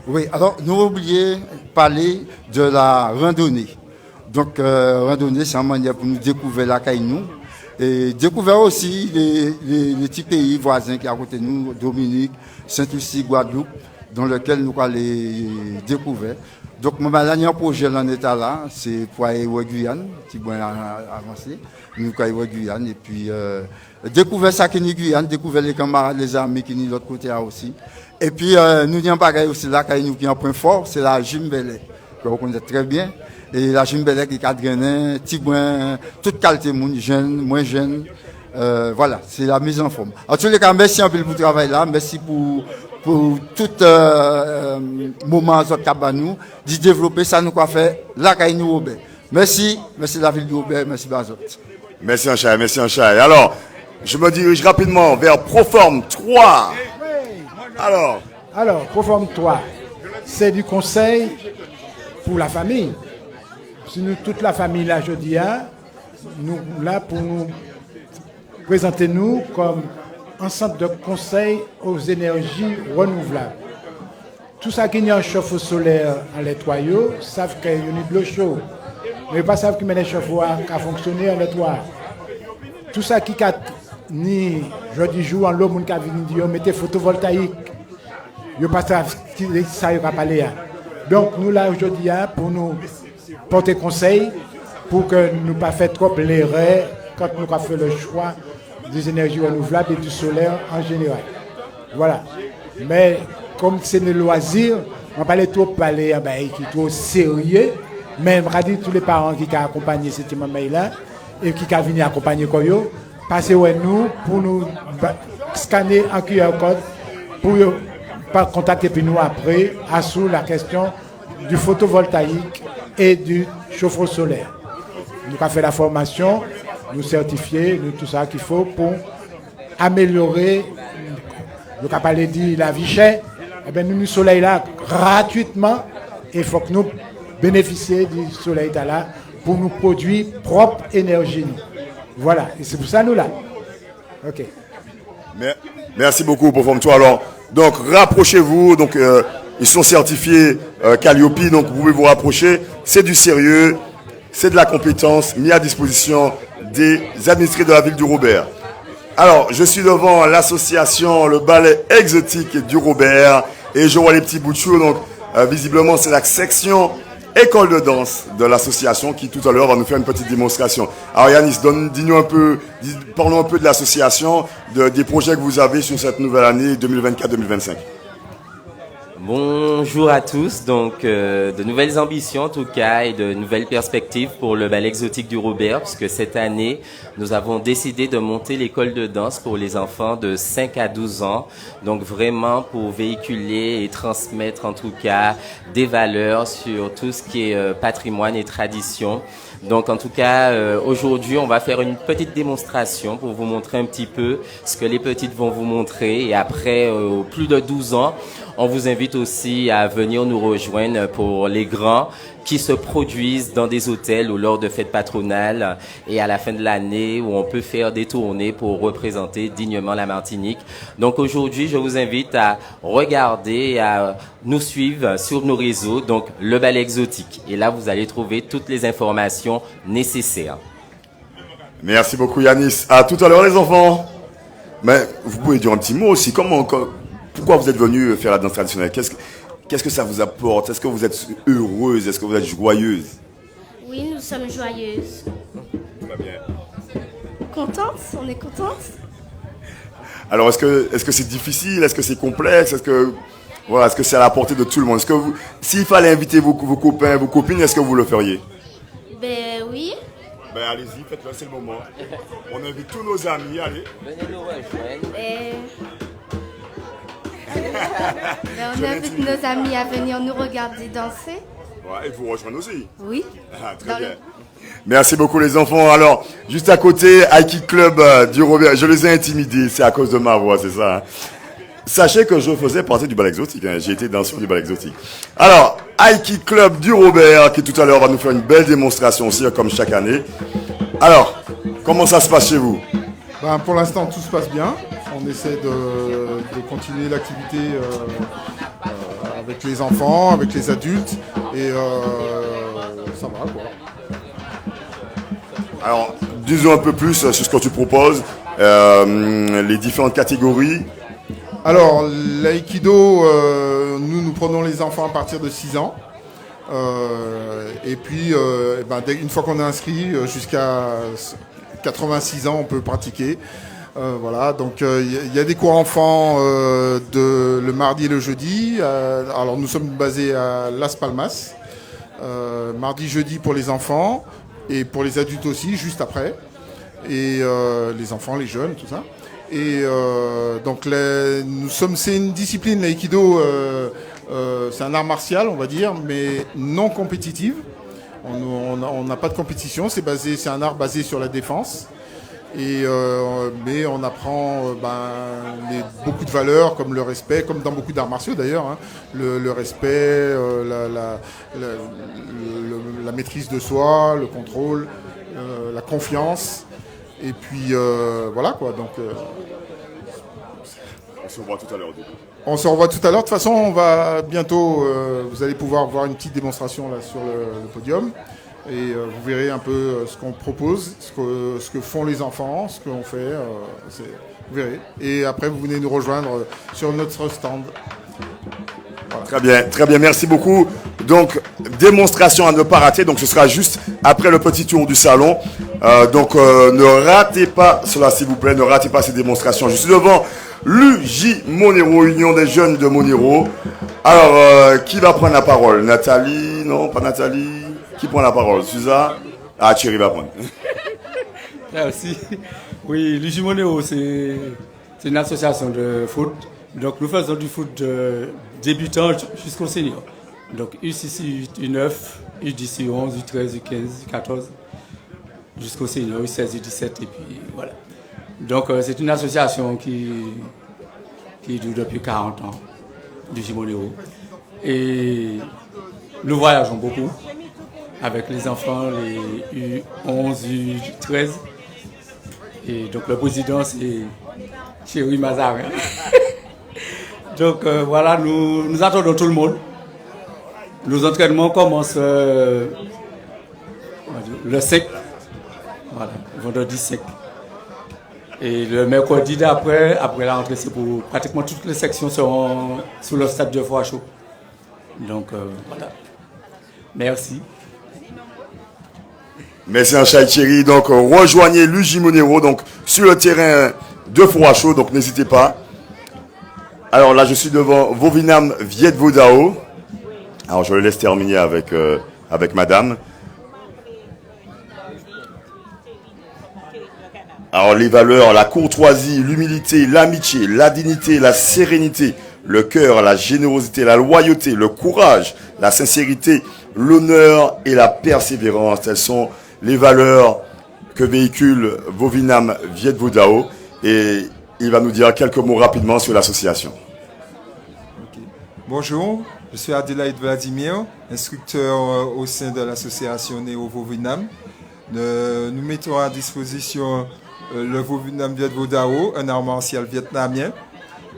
Oui, alors, nous oublions de parler de la randonnée. Donc, randonnée, c'est une manière pour nous découvrir la Caïnou. Et découvrir aussi les petits pays voisins qui sont à côté de nous, Dominique, Saint-Lucie, Guadeloupe, dans lesquels nous allons les découvrir. Donc, mon dernier projet en état là, c'est pour aller au Guyane, qui va avancer. Nous allons au Guyane et puis découvrir ça qui est Guyane, découvrir les camarades, les amis qui sont de l'autre côté aussi. Et puis, nous avons pas aussi là qui est un point fort, c'est la Jimbelé, que vous connaissez très bien. Et la Jimbelé qui est cadrée, Tigouin, toute qualité, jeune, moins jeune. Voilà, c'est la mise en forme. En tous les cas, merci un peu pour le travail là, merci pour tout moment de nous, de développer ça, nous quoi faire la Caïnou Robert. Merci la ville de Robert, merci Bazot. Merci Anchaï, merci Anchaï. Alors, je me dirige rapidement vers Proforme 3. Alors, Proforme 3, c'est du conseil pour la famille. Si nous, toute la famille là, je dis, nous là pour nous présenter nous comme un centre de conseil aux énergies renouvelables. Tout ça qui est en chauffe-eau solaire en les toyaux, savent qu'il y a de l'eau chaude. Mais pas savent qu'il y a des chauffe-eau qui fonctionné en les toits. Tout ça qui a ni jeudi jour en l'eau, mon qui a dit, mettez photovoltaïque. Je ne sais pas ça, il va parler. Donc nous là aujourd'hui pour nous porter conseil pour que nous ne pas faire trop l'erreur quand nous avons fait le choix des énergies renouvelables et du solaire en général. Voilà. Mais comme c'est le loisir, on ne va pas trop parler qui est trop sérieux, mais on va dire tous les parents qui ont accompagné cette maman-là et qui ont venu accompagner Koyo, passez nous pour nous scanner un QR code pour contacter puis nous après sur la question du photovoltaïque et du chauffe-eau solaire. Nous avons fait la formation, nous certifier, nous tout ça qu'il faut pour améliorer, nous avons parlé de la vie chère, nous soleil là gratuitement Et il faut que nous bénéficions du soleil là pour nous produire propre énergie. Voilà, et c'est pour ça nous là. Ok. Merci beaucoup pour forme-toi. Alors, donc rapprochez-vous. Donc ils sont certifiés Calliope, donc vous pouvez vous rapprocher. C'est du sérieux, c'est de la compétence mis à disposition des administrés de la ville du Robert. Alors, je suis devant l'association Le Ballet Exotique du Robert et je vois les petits bouts de chou. Donc, visiblement, c'est la section école de danse de l'association qui, tout à l'heure, va nous faire une petite démonstration. Alors, Yanis, dis-nous un peu, parlons un peu de l'association, des projets que vous avez sur cette nouvelle année 2024-2025. Bonjour à tous, donc de nouvelles ambitions en tout cas et de nouvelles perspectives pour le ballet exotique du Robert, puisque cette année nous avons décidé de monter l'école de danse pour les enfants de 5 à 12 ans, donc vraiment pour véhiculer et transmettre en tout cas des valeurs sur tout ce qui est patrimoine et tradition. Donc en tout cas, aujourd'hui, on va faire une petite démonstration pour vous montrer un petit peu ce que les petites vont vous montrer. Et après, plus de 12 ans, on vous invite aussi à venir nous rejoindre pour les grands qui se produisent dans des hôtels ou lors de fêtes patronales et à la fin de l'année où on peut faire des tournées pour représenter dignement la Martinique. Donc aujourd'hui, je vous invite à regarder, à nous suivre sur nos réseaux, donc le ballet exotique. Et là, vous allez trouver toutes les informations nécessaires. Merci beaucoup Yanis. À tout à l'heure les enfants. Mais vous pouvez dire un petit mot aussi. Pourquoi vous êtes venus faire la danse traditionnelle? Qu'est-ce que ça vous apporte? Est-ce que vous êtes heureuse? Est-ce que vous êtes joyeuse? Oui, nous sommes joyeuses. Très bien. Contentes? On est contentes? Alors, est-ce que c'est difficile? Est-ce que c'est complexe? Est-ce que c'est à la portée de tout le monde? S'il fallait inviter vos copains, vos copines, est-ce que vous le feriez? Ben oui. Ben allez-y, faites-le, c'est le moment. On invite tous nos amis, allez. Venez nous rejoindre. On invite nos amis à venir nous regarder danser. Ouais, et vous rejoindre aussi. Oui. Très bien. Merci beaucoup les enfants. Alors, juste à côté, Aiki Club du Robert, je les ai intimidés, c'est à cause de ma voix, c'est ça. Hein. Sachez que je faisais partie du ballet exotique, hein. J'ai été danseur du ballet exotique. Alors, Aiki Club du Robert, qui tout à l'heure va nous faire une belle démonstration aussi, comme chaque année. Alors, comment ça se passe chez vous? Pour l'instant, tout se passe bien. On essaie de continuer l'activité avec les enfants, avec les adultes, et ça va quoi. Alors, disons un peu plus sur ce que tu proposes, les différentes catégories. Alors, l'aïkido, nous prenons les enfants à partir de 6 ans. Et puis, une fois qu'on est inscrit, jusqu'à 86 ans, on peut pratiquer. Voilà, donc il y a des cours enfants le mardi et le jeudi. Alors, nous sommes basés à Las Palmas. Mardi, jeudi pour les enfants et pour les adultes aussi, juste après. Et les enfants, les jeunes, tout ça. Et donc, c'est une discipline, l'aïkido, c'est un art martial, on va dire, mais non compétitive. On n'a pas de compétition, c'est un art basé sur la défense. Mais on apprend beaucoup de valeurs comme le respect, comme dans beaucoup d'arts martiaux d'ailleurs, hein, le respect, la maîtrise de soi, le contrôle, la confiance. Et puis voilà quoi. Donc, on se revoit tout à l'heure. On se revoit tout à l'heure. De toute façon, on va bientôt. Vous allez pouvoir voir une petite démonstration là sur le podium. Et vous verrez un peu ce qu'on propose, ce que font les enfants, ce qu'on fait. Vous verrez. Et après, vous venez nous rejoindre sur notre stand. Voilà. Très bien, merci beaucoup. Donc, démonstration à ne pas rater. Donc, ce sera juste après le petit tour du salon. Ne ratez pas cela, s'il vous plaît. Ne ratez pas ces démonstrations. Je suis devant l'UJ Monero, Union des jeunes de Monero. Alors, qui va prendre la parole? Nathalie? Non, pas Nathalie. Qui prend la parole? Suza? Ah, Thierry va prendre. Merci. Oui, l'UJ Monero, c'est une association de foot. Donc, nous faisons du foot débutant jusqu'au senior. Donc, U6, U9, U10, U11, U13, U15, U14, jusqu'au senior, U16, U17, et puis voilà. Donc, c'est une association qui dure depuis 40 ans, l'UJ Monero. Et nous voyageons beaucoup avec les enfants, les U11, U13. Et donc le président, c'est Thierry Mazarin. Donc voilà, nous attendons tout le monde. Nos entraînements commencent le 5, voilà, vendredi 5. Et le mercredi d'après, après la rentrée, c'est pour pratiquement toutes les sections seront sous le stade de Froidchaux. Donc voilà. Merci. Merci Anchaï Thierry. Donc rejoignez Luigi Monero donc sur le terrain de Froidchaux, donc n'hésitez pas. Alors là je suis devant Vovinam Viet Vodao. Alors je le laisse terminer avec madame. Alors les valeurs, la courtoisie, l'humilité, l'amitié, la dignité, la sérénité, le cœur, la générosité, la loyauté, le courage, la sincérité, l'honneur et la persévérance. Telles sont les valeurs que véhicule Vovinam Viet Vodao. Et il va nous dire quelques mots rapidement sur l'association. Bonjour, je suis Adelaide Vladimir, instructeur au sein de l'association Néo Vovinam. Nous mettons à disposition le Vovinam Viet Vodao, un art martial vietnamien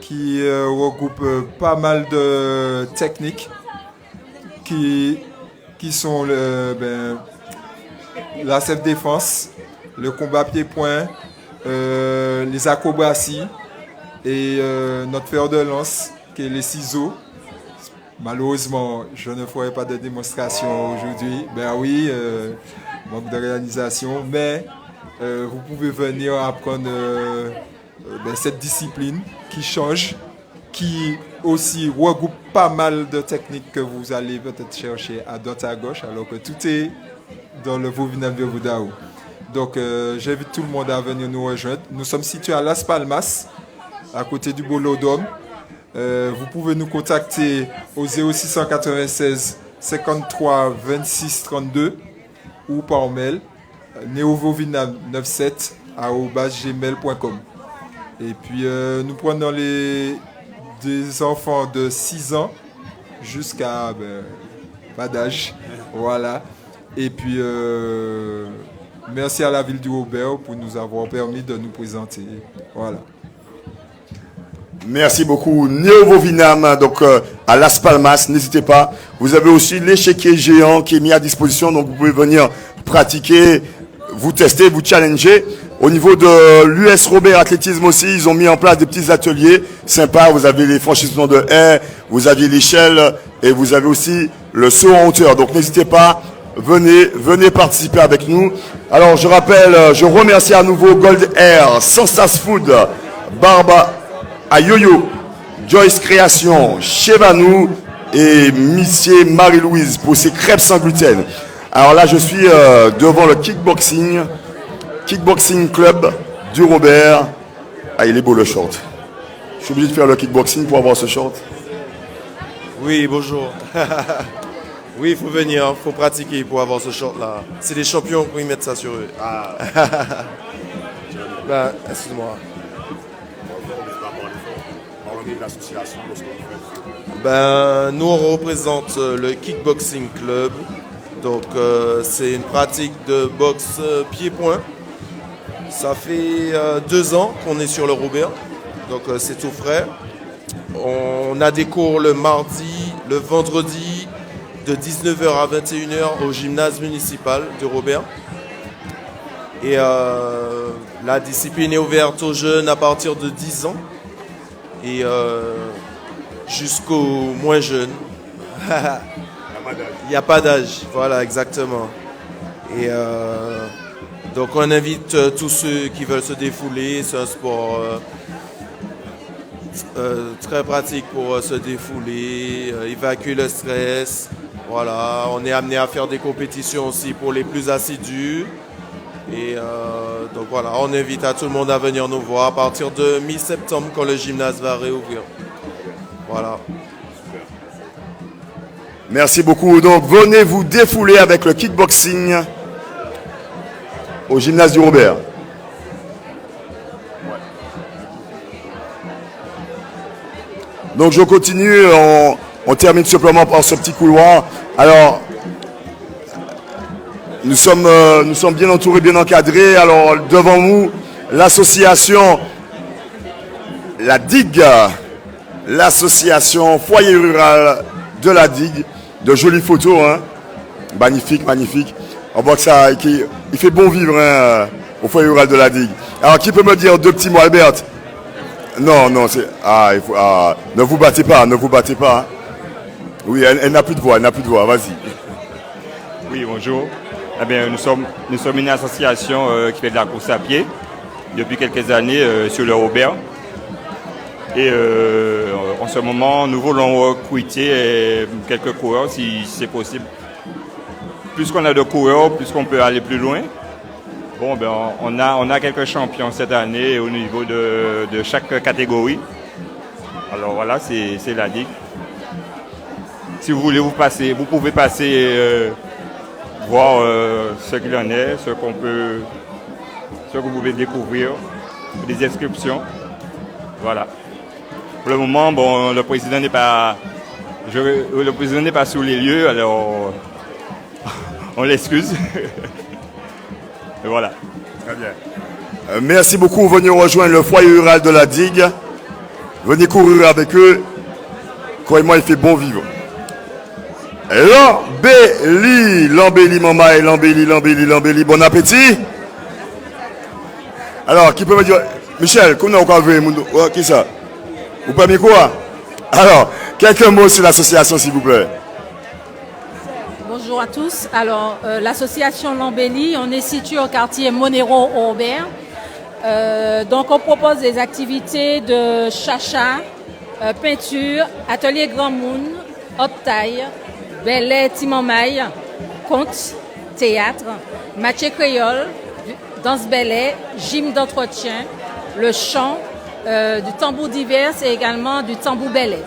qui regroupe pas mal de techniques qui sont la self-défense, le combat pied-point, les acrobaties et notre fer de lance qui est les ciseaux. Malheureusement, je ne ferai pas de démonstration aujourd'hui. Ben oui, manque de réalisation, mais vous pouvez venir apprendre cette discipline qui change, qui aussi regroupe pas mal de techniques que vous allez peut-être chercher à droite à gauche, alors que tout est dans le Vovinam Viet Vodao. Donc j'invite tout le monde à venir nous rejoindre. Nous sommes situés à Las Palmas, à côté du Bolodrome. Vous pouvez nous contacter au 0696 53 26 32 ou par mail neovovinam97@gmail.com. Et puis nous prenons des enfants de 6 ans jusqu'à pas d'âge. Voilà. Et puis merci à la ville du Robert pour nous avoir permis de nous présenter. Voilà. Merci beaucoup. Néo Vovinam, donc à Las Palmas, n'hésitez pas. Vous avez aussi l'échiquier géant qui est mis à disposition, donc vous pouvez venir pratiquer, vous tester, vous challenger. Au niveau de l'US Robert Athlétisme aussi, ils ont mis en place des petits ateliers sympas. Vous avez les franchissements de haies, vous avez l'échelle et vous avez aussi le saut en hauteur. Donc n'hésitez pas, venez participer avec nous. Alors je rappelle, je remercie à nouveau Gold Air, Sensas Food, Barba à Yo-Yo, Joyce Création, Chevanou et Missier Marie-Louise pour ses crêpes sans gluten. Alors là, je suis devant le Kickboxing Club du Robert. Ah, il est beau le short. Je suis obligé de faire le kickboxing pour avoir ce short. Oui, bonjour. Oui, il faut venir, il faut pratiquer pour avoir ce short-là. C'est des champions qui mettent ça sur eux. Ah. Ben, excuse-moi. Ben, nous on représente le Kickboxing Club. Donc c'est une pratique de boxe pied-point. Ça fait 2 ans qu'on est sur le Robert. Donc c'est tout frais. On a des cours le mardi, le vendredi de 19h à 21h au gymnase municipal de Robert. Et la discipline est ouverte aux jeunes à partir de 10 ans. Et jusqu'aux moins jeunes. Il n'y a pas d'âge, voilà, exactement. Et donc on invite tous ceux qui veulent se défouler. C'est un sport très pratique pour se défouler, évacuer le stress. Voilà, on est amené à faire des compétitions aussi pour les plus assidus. Et donc voilà, on invite à tout le monde à venir nous voir à partir de mi-septembre quand le gymnase va réouvrir. Voilà. Merci beaucoup. Donc venez vous défouler avec le kickboxing au gymnase du Robert. Donc je continue On termine simplement par ce petit couloir. Alors, nous sommes bien entourés, bien encadrés. Alors, devant nous, l'association La Digue, l'association Foyer Rural de La Digue. De jolies photos, hein. Magnifique, magnifique. On voit que ça, il fait bon vivre hein, au Foyer Rural de La Digue. Alors, qui peut me dire 2 petits mots, Albert? Non, c'est... ne vous battez pas, ne vous battez pas. Hein. Oui, elle n'a plus de voix, vas-y. Oui, bonjour. Eh bien, nous sommes une association qui fait de la course à pied depuis quelques années sur le Robert. Et en ce moment, nous voulons recruter quelques coureurs si c'est possible. Plus qu'on a de coureurs, plus qu'on peut aller plus loin. Bon, ben, on a quelques champions cette année au niveau de chaque catégorie. Alors voilà, c'est la Ligue. Si vous voulez vous pouvez passer voir ce qu'il en est, ce que vous pouvez découvrir, des inscriptions. Voilà. Pour le moment, bon, le président n'est pas sur les lieux, alors on l'excuse. Et voilà. Très bien. Merci beaucoup. Venez rejoindre le foyer rural de La Digue. Venez courir avec eux. Croyez-moi, il fait bon vivre. L'embellie, maman, l'embellie. Bon appétit. Alors, qui peut me dire, Michel, qu'on a encore vu, qui ça? Vous parlez quoi? Alors, quelques mots sur l'association, s'il vous plaît. Bonjour à tous. Alors, l'association L'Embellie, on est situé au quartier Monero au Robert. Donc, on propose des activités de chacha, peinture, atelier Grand Moon, optail, ballet Timamaï, conte, théâtre, match créole, danse ballet, gym d'entretien, le chant, du tambour divers et également du tambour ballet.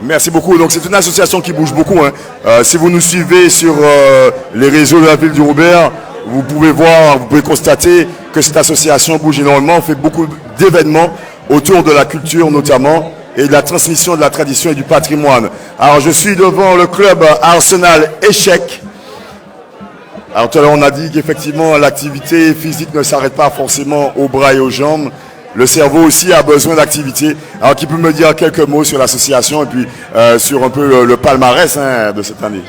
Merci beaucoup. Donc c'est une association qui bouge beaucoup. Hein. Si vous nous suivez sur les réseaux de la ville du Robert, vous pouvez voir, vous pouvez constater que cette association bouge énormément. On fait beaucoup d'événements autour de la culture notamment et de la transmission de la tradition et du patrimoine. Alors je suis devant le club Arsenal Échec. Alors tout à l'heure on a dit qu'effectivement l'activité physique ne s'arrête pas forcément aux bras et aux jambes. Le cerveau aussi a besoin d'activité. Alors qui peut me dire quelques mots sur l'association et puis sur un peu le palmarès hein, de cette année?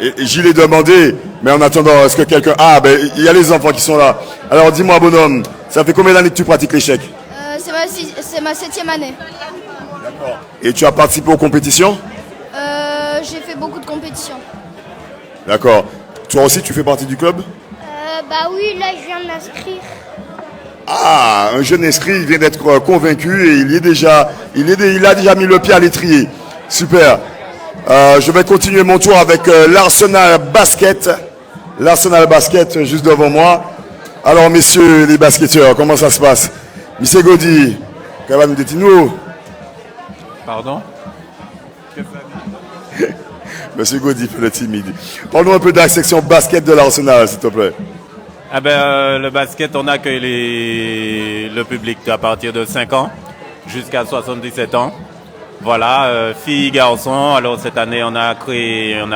Et Gilles est demandé, mais en attendant, est-ce que quelqu'un... Ah, ben il y a les enfants qui sont là. Alors dis-moi bonhomme, ça fait combien d'années que tu pratiques l'échec? C'est ma 7e année. D'accord. Et tu as participé aux compétitions? J'ai fait beaucoup de compétitions. D'accord. Toi aussi, tu fais partie du club? Bah oui, là, je viens de m'inscrire. Ah, un jeune inscrit, il vient d'être convaincu et il a déjà mis le pied à l'étrier. Super. Je vais continuer mon tour avec l'Arsenal Basket. L'Arsenal Basket, juste devant moi. Alors, messieurs les basketteurs, comment ça se passe? Monsieur Godi, qu'est-ce que vous dites? Pardon? Monsieur Godi fait le timide. Parle-nous un peu de la section basket de l'Arsenal, s'il te plaît. Ah ben, le basket, on accueille le public à partir de 5 ans jusqu'à 77 ans. Voilà, filles, garçons. Alors cette année, on a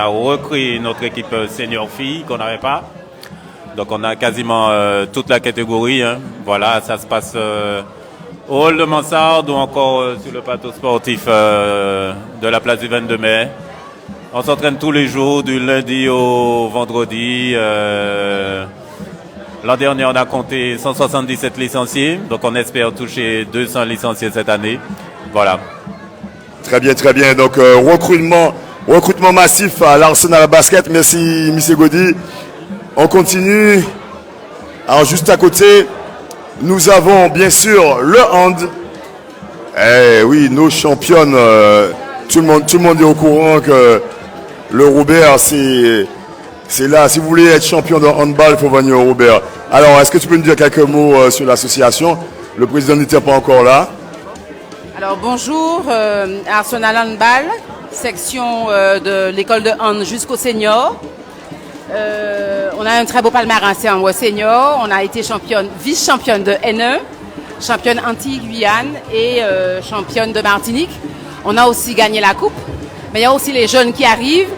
recréé notre équipe senior filles qu'on n'avait pas. Donc on a quasiment toute la catégorie. Hein. Voilà, ça se passe au hall de Mansarde ou encore sur le plateau sportif de la place du 22 mai. On s'entraîne tous les jours, du lundi au vendredi. L'an dernier, on a compté 177 licenciés. Donc on espère toucher 200 licenciés cette année. Voilà. Très bien, très bien. Donc recrutement massif à l'Arsenal Basket. Merci, M. Godi. On continue. Alors juste à côté, nous avons bien sûr le hand. Eh oui, nos championnes. Tout le monde est au courant que le Robert, c'est là. Si vous voulez être champion de handball, il faut venir au Robert. Alors, est-ce que tu peux nous dire quelques mots sur l'association? Le président n'était pas encore là. Alors bonjour, Arsenal Handball, section de l'école de hand jusqu'au senior. On a un très beau palmarès en senior. On a été vice-championne de N1, championne Antilles-Guyane et championne de Martinique. On a aussi gagné la coupe. Mais il y a aussi les jeunes qui arrivent.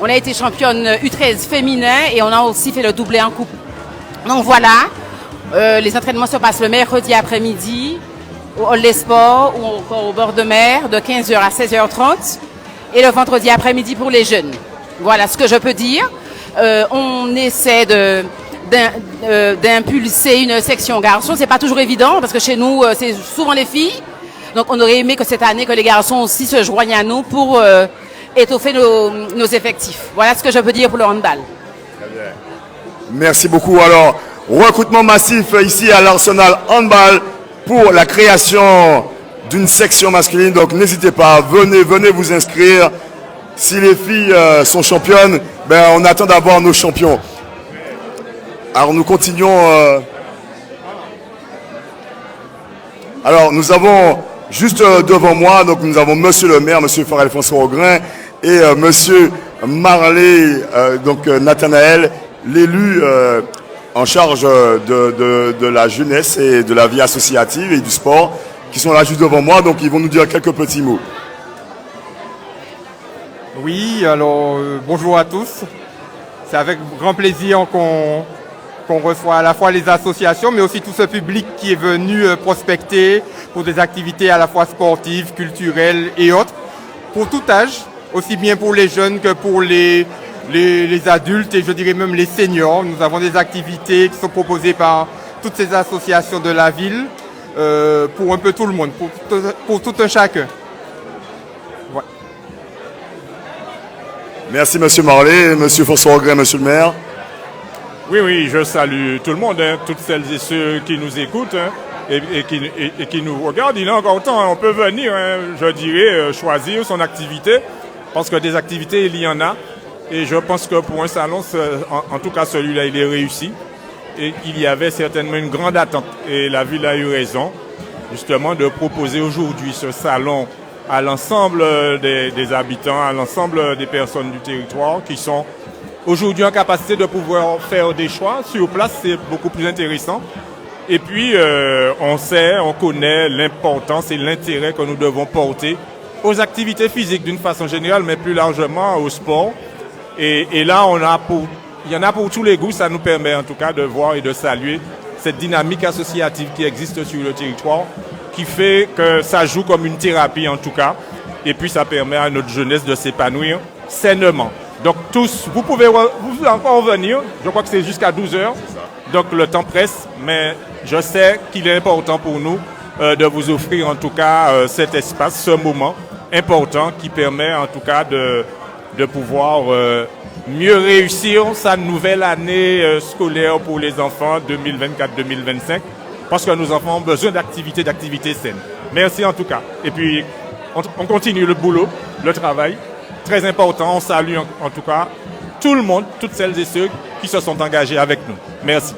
On a été championne U13 féminin et on a aussi fait le doublé en coupe. Donc voilà, les entraînements se passent le mercredi après-midi au Hall des Sports ou encore au bord de mer de 15h à 16h30 et le vendredi après-midi pour les jeunes. Voilà ce que je peux dire. On essaie d'impulser une section garçons. C'est pas toujours évident parce que chez nous, c'est souvent les filles. Donc on aurait aimé que cette année, que les garçons aussi se joignent à nous pour étoffer nos effectifs. Voilà ce que je peux dire pour le handball. Très bien. Merci beaucoup. Alors, recrutement massif ici à l'Arsenal Handball pour la création d'une section masculine. Donc n'hésitez pas, venez vous inscrire. Si les filles sont championnes, on attend d'avoir nos champions. Alors nous continuons. Alors nous avons juste devant moi, donc nous avons Monsieur le maire, Monsieur François Augrin et Monsieur Marley, donc Nathanaël, l'élu en charge de la jeunesse et de la vie associative et du sport, qui sont là juste devant moi, donc ils vont nous dire quelques petits mots. Oui, alors bonjour à tous. C'est avec grand plaisir qu'on reçoit à la fois les associations, mais aussi tout ce public qui est venu prospecter pour des activités à la fois sportives, culturelles et autres, pour tout âge, aussi bien pour les jeunes que pour les adultes et je dirais même les seniors. Nous avons des activités qui sont proposées par toutes ces associations de la ville pour un peu tout le monde, pour tout un chacun. Ouais. Merci Monsieur Marley, Monsieur François Augrin, Monsieur le maire. Oui, je salue tout le monde, toutes celles et ceux qui nous écoutent et qui nous regardent. Il est encore temps, on peut venir, je dirais, choisir son activité, parce que des activités, il y en a. Et je pense que pour un salon, en tout cas celui-là, il est réussi. Et il y avait certainement une grande attente. Et la ville a eu raison, justement, de proposer aujourd'hui ce salon à l'ensemble des habitants, à l'ensemble des personnes du territoire qui sont aujourd'hui en capacité de pouvoir faire des choix. Sur place, c'est beaucoup plus intéressant. Et puis, on connaît l'importance et l'intérêt que nous devons porter aux activités physiques d'une façon générale, mais plus largement au sport. Et là, il y en a pour tous les goûts. Ça nous permet en tout cas de voir et de saluer cette dynamique associative qui existe sur le territoire, qui fait que ça joue comme une thérapie en tout cas. Et puis, ça permet à notre jeunesse de s'épanouir sainement. Donc tous, vous pouvez encore venir, je crois que c'est jusqu'à 12h, donc le temps presse, mais je sais qu'il est important pour nous de vous offrir en tout cas cet espace, ce moment important qui permet en tout cas de pouvoir mieux réussir sa nouvelle année scolaire pour les enfants 2024-2025, parce que nos enfants ont besoin d'activités saines. Merci en tout cas. Et puis on continue le boulot, le travail. Très important, on salue en tout cas tout le monde, toutes celles et ceux qui se sont engagés avec nous. Merci.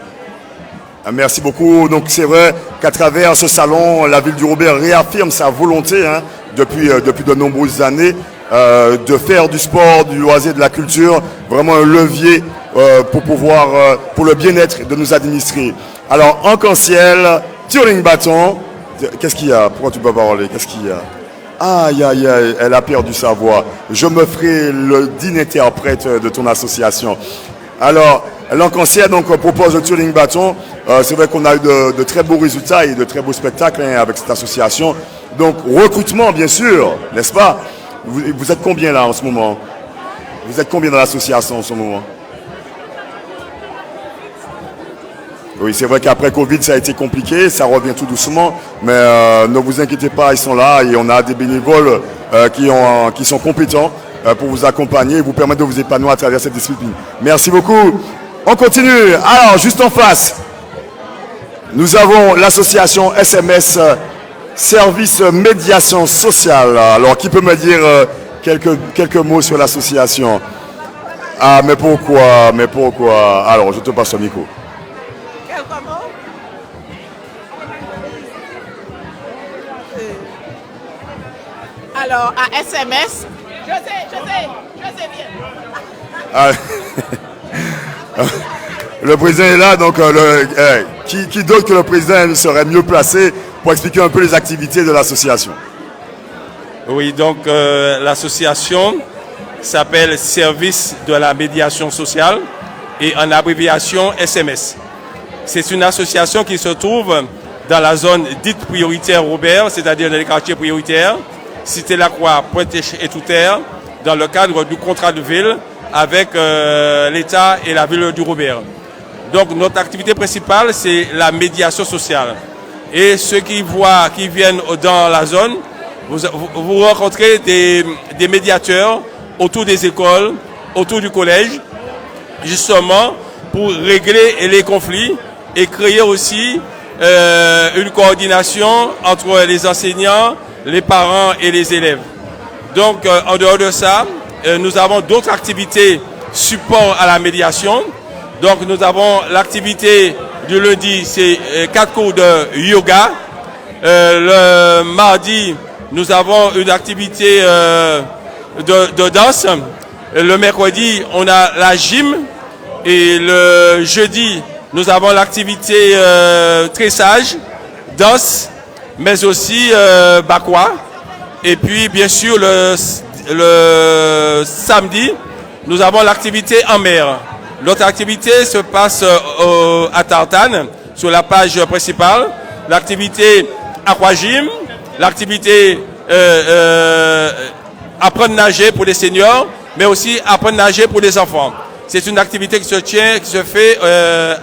Merci beaucoup. Donc c'est vrai qu'à travers ce salon, la ville du Robert réaffirme sa volonté depuis de nombreuses années de faire du sport, du loisir, de la culture, vraiment un levier pour le bien-être de nos administrés. Alors, arc-en-ciel, tirling bâton, qu'est-ce qu'il y a? Pourquoi tu peux pas parler? Qu'est-ce qu'il y a? Aïe, elle a perdu sa voix. Je me ferai le digne interprète de ton association. Alors, l'arc-en-ciel donc propose le tirling bâton. C'est vrai qu'on a eu de très beaux résultats et de très beaux spectacles avec cette association. Donc, recrutement, bien sûr, n'est-ce pas? Vous êtes combien là en ce moment? Vous êtes combien dans l'association en ce moment? Oui, c'est vrai qu'après Covid, ça a été compliqué, ça revient tout doucement, mais ne vous inquiétez pas, ils sont là et on a des bénévoles qui sont compétents pour vous accompagner et vous permettre de vous épanouir à travers cette discipline. Merci beaucoup. On continue. Alors, juste en face, nous avons l'association SMS Service Médiation Sociale. Alors, qui peut me dire quelques mots sur l'association? Ah, mais pourquoi? Alors, je te passe le micro. Alors, à SMS, je sais bien. Le président est là, donc qui d'autre que le président serait mieux placé pour expliquer un peu les activités de l'association? Oui, donc l'association s'appelle Service de la médiation sociale et en abréviation SMS. C'est une association qui se trouve dans la zone dite prioritaire Robert, c'est-à-dire dans les quartiers prioritaires, Cité-la-Croix, Pointe-et-Touterre, dans le cadre du contrat de ville avec l'État et la ville du Robert. Donc notre activité principale, c'est la médiation sociale. Et ceux qui viennent dans la zone, vous rencontrez des médiateurs autour des écoles, autour du collège, justement pour régler les conflits et créer aussi une coordination entre les enseignants, les parents et les élèves. Donc en dehors de ça, nous avons d'autres activités support à la médiation. Donc nous avons l'activité du lundi, c'est 4 cours de yoga. Le mardi, nous avons une activité de danse. Le mercredi, on a la gym. Et le jeudi, nous avons l'activité tressage, danse, mais aussi bakwa. Et puis, bien sûr, le samedi, nous avons l'activité en mer. L'autre activité se passe à Tartane, sur la page principale. L'activité aquagym, l'activité apprendre à nager pour les seniors, mais aussi apprendre à nager pour les enfants. C'est une activité qui se fait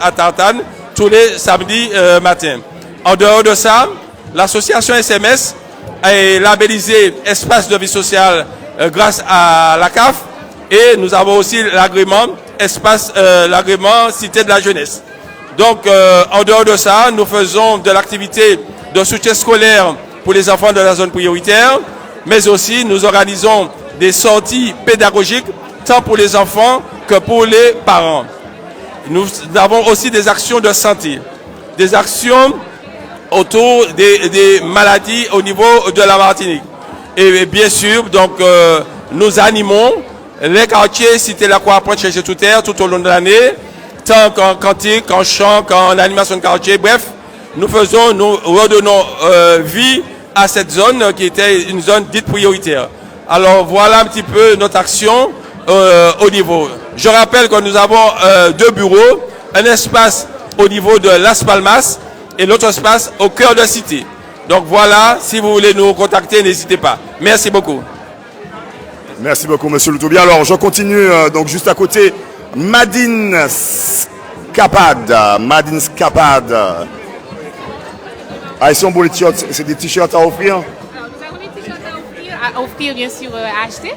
à Tartane tous les samedis matins. En dehors de ça, l'association SMS est labellisée Espace de vie sociale grâce à la CAF et nous avons aussi l'agrément l'agrément Cité de la jeunesse. Donc en dehors de ça, nous faisons de l'activité de soutien scolaire pour les enfants de la zone prioritaire, mais aussi nous organisons des sorties pédagogiques tant pour les enfants que pour les parents. Nous avons aussi des actions de santé, des actions autour des maladies au niveau de la Martinique. Et bien sûr, donc, nous animons les quartiers Cité-la-Croix, Pointe-et-Touterre tout au long de l'année, tant qu'en cantique, qu'en chant, qu'en animation de quartier. Bref, nous redonnons vie à cette zone qui était une zone dite prioritaire. Alors voilà un petit peu notre action au niveau. Je rappelle que nous avons 2 bureaux, un espace au niveau de Las Palmas et l'autre espace au cœur de la cité. Donc voilà, si vous voulez nous contacter, n'hésitez pas. Merci beaucoup. Merci beaucoup, monsieur Loutoubi. Alors, je continue, donc juste à côté, Madine Scapade. Ah, ils sont beaux les t-shirts, c'est des t-shirts à offrir? Nous avons des t-shirts à offrir, bien sûr, à acheter.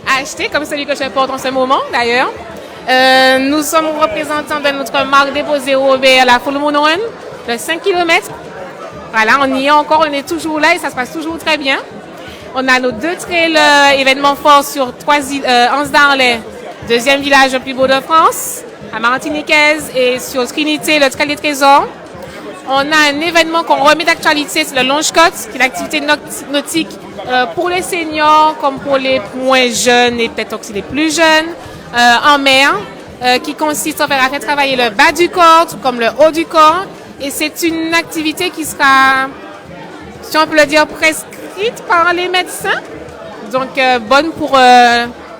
À acheter, comme celui que je porte en ce moment, d'ailleurs. Nous sommes représentants de notre marque déposée au Robert, la Full Moon Run, de 5 km. Voilà, on y est encore, on est toujours là et ça se passe toujours très bien. On a nos 2 trails événements forts sur 3 îles, Anse d'Arlet, 2e village le plus beau de France, à Martiniquaise, et sur Trinité, le trail des trésors. On a un événement qu'on remet d'actualité, c'est le Longe Côte, qui est l'activité nautique pour les seniors comme pour les moins jeunes et peut-être aussi les plus jeunes en mer, qui consiste à faire travailler le bas du corps, tout comme le haut du corps. Et c'est une activité qui sera, si on peut le dire, prescrite par les médecins. Donc, bonne pour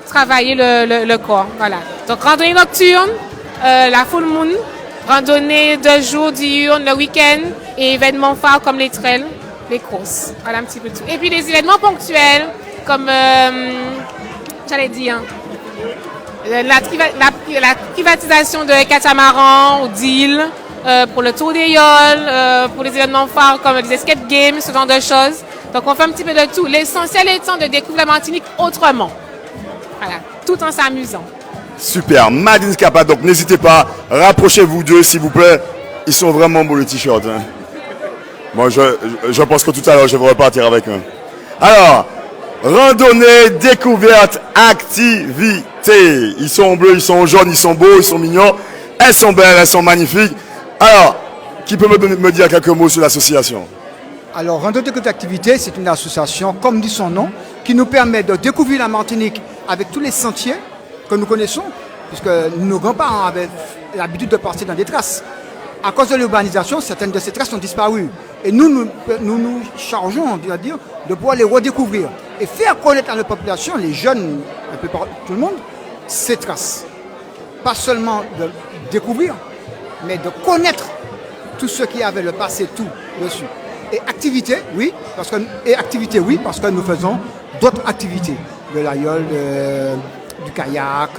travailler le corps. Voilà. Donc, randonnée nocturne, la full moon, randonnée de jour, diurne, le week-end et événements phares comme les trails, les courses. Voilà un petit peu tout. Et puis, des événements ponctuels comme, j'allais dire, la privatisation de catamarans ou d'îles, pour le tour des yoles, pour les événements phares comme les escape games, ce genre de choses. Donc on fait un petit peu de tout. L'essentiel étant de découvrir la Martinique autrement. Voilà, tout en s'amusant. Super, Madine Scapade, donc n'hésitez pas, rapprochez-vous d'eux s'il vous plaît. Ils sont vraiment beaux les t-shirts. Hein. Bon, je pense que tout à l'heure je vais repartir avec eux. Alors, randonnée, découverte, activité. Ils sont bleus, ils sont jaunes, ils sont beaux, ils sont mignons. Elles sont belles, elles sont magnifiques. Alors, qui peut me dire quelques mots sur l'association? Alors, Randonnée Découverte Activité, c'est une association, comme dit son nom, qui nous permet de découvrir la Martinique avec tous les sentiers que nous connaissons, puisque nos grands-parents avaient l'habitude de passer dans des traces. À cause de l'urbanisation, certaines de ces traces ont disparu. Et nous chargeons, on va dire, de pouvoir les redécouvrir et faire connaître à la population, les jeunes, un peu tout le monde, ces traces. Pas seulement de découvrir, mais de connaître tout ce qui avait le passé, tout dessus. Et activité, oui, parce que nous faisons d'autres activités, de l'aïeul, du kayak,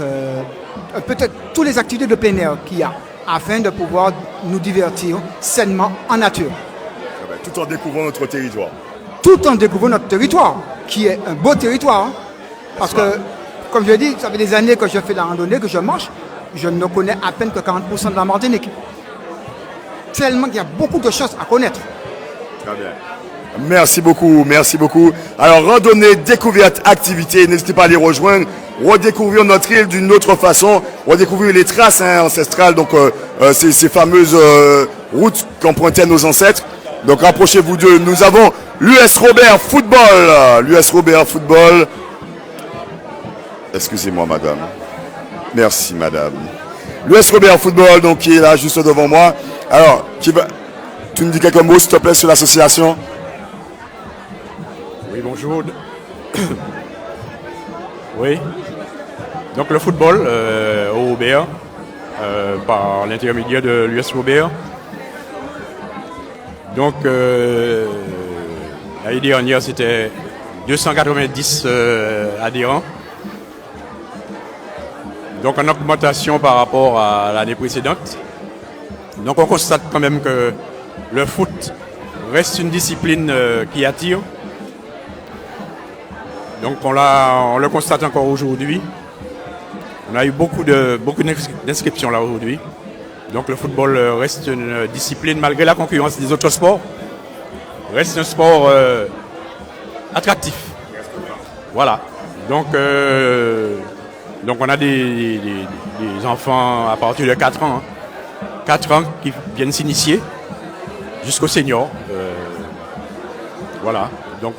peut-être toutes les activités de plein air qu'il y a, afin de pouvoir nous divertir sainement en nature. Tout en découvrant notre territoire. Tout en découvrant notre territoire, qui est un beau territoire. Hein, parce que, comme je l'ai dit, ça fait des années que je fais la randonnée, que je marche, je ne connais à peine que 40% de la Martinique. Tellement qu'il y a beaucoup de choses à connaître. Très bien. Merci beaucoup, merci beaucoup. Alors, randonnée, découverte, activité, n'hésitez pas à les rejoindre, redécouvrir notre île d'une autre façon, redécouvrir les traces ancestrales, donc ces fameuses routes qu'empruntaient nos ancêtres. Donc, rapprochez-vous d'eux. Nous avons l'US Robert Football. L'US Robert Football. Excusez-moi, madame. Merci, madame. L'US Robert Football, donc, qui est là, juste devant moi. Alors, tu me dis quelques mots, s'il te plaît, sur l'association? Oui, bonjour. Oui. Donc le football au Robert, par l'intermédiaire de l'US Robert. Donc l'année dernière, c'était 290 adhérents. Donc en augmentation par rapport à l'année précédente. Donc on constate quand même que le foot reste une discipline qui attire. Donc on le constate encore aujourd'hui. On a eu beaucoup d'inscriptions là aujourd'hui. Donc le football reste une discipline, malgré la concurrence des autres sports, reste un sport attractif. Voilà. Donc on a des enfants à partir de 4 ans. 4 ans qui viennent s'initier jusqu'au senior. Voilà. Donc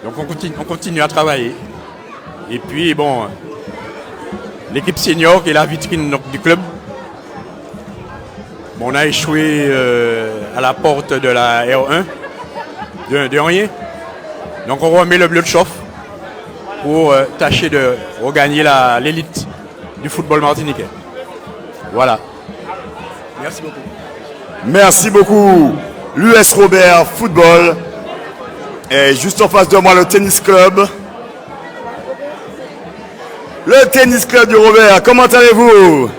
on continue à travailler. Et puis bon, l'équipe senior qui est la vitrine du club, bon, on a échoué à la porte de la R1 de Henriet. Donc on remet le bleu de chauffe pour tâcher de regagner l'élite du football martiniquais. Voilà. Merci beaucoup. Merci beaucoup. L'US Robert Football. Et juste en face de moi, le tennis club. Le tennis club du Robert, comment allez-vous? Ça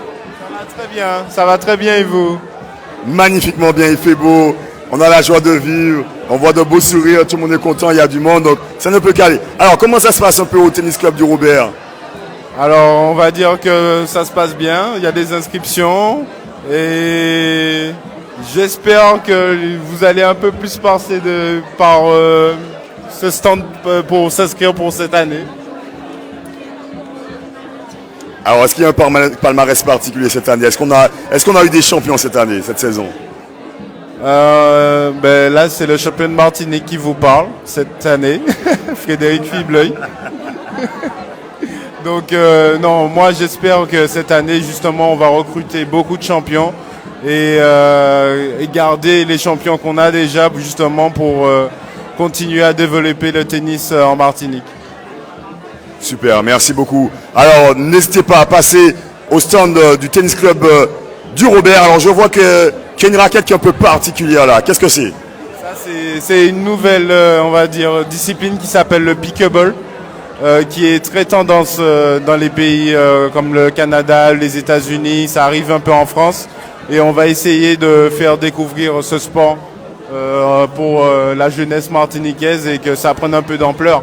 va très bien, ça va très bien et vous? Magnifiquement bien, il fait beau, on a la joie de vivre, on voit de beaux sourires, tout le monde est content, il y a du monde, donc ça ne peut qu'aller. Alors comment ça se passe un peu au tennis club du Robert? Alors on va dire que ça se passe bien, il y a des inscriptions et j'espère que vous allez un peu plus passer par ce stand pour s'inscrire pour cette année. Alors, est-ce qu'il y a un palmarès particulier cette année? Est-ce qu'on a eu des champions cette année, cette saison? Là, c'est le champion de Martinique qui vous parle cette année, Frédéric Fibleuil. Donc, non, moi, j'espère que cette année, justement, on va recruter beaucoup de champions et garder les champions qu'on a déjà, justement, pour continuer à développer le tennis en Martinique. Super, merci beaucoup. Alors, n'hésitez pas à passer au stand du tennis club du Robert. Alors, je vois qu'il y a une raquette qui est un peu particulière là. Qu'est-ce que c'est? Ça, c'est une nouvelle, on va dire, discipline qui s'appelle le pickleball, qui est très tendance dans les pays comme le Canada, les États-Unis. Ça arrive un peu en France. Et on va essayer de faire découvrir ce sport pour la jeunesse martiniquaise et que ça prenne un peu d'ampleur.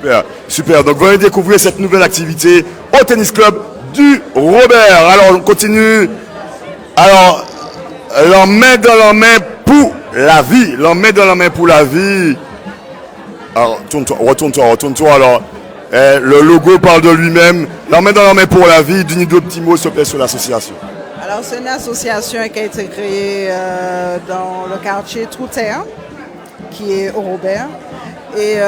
Super, super. Donc, vous allez découvrir cette nouvelle activité au tennis club du Robert. Alors, on continue. Alors, l'en main dans la main pour la vie. L'en main dans la main pour la vie. Alors, retourne-toi. Alors, le logo parle de lui-même. L'en main dans la main pour la vie. D'une deux petits mots, s'il te plaît, sur l'association. Alors, c'est une association qui a été créée dans le quartier Trouterre, qui est au Robert. Et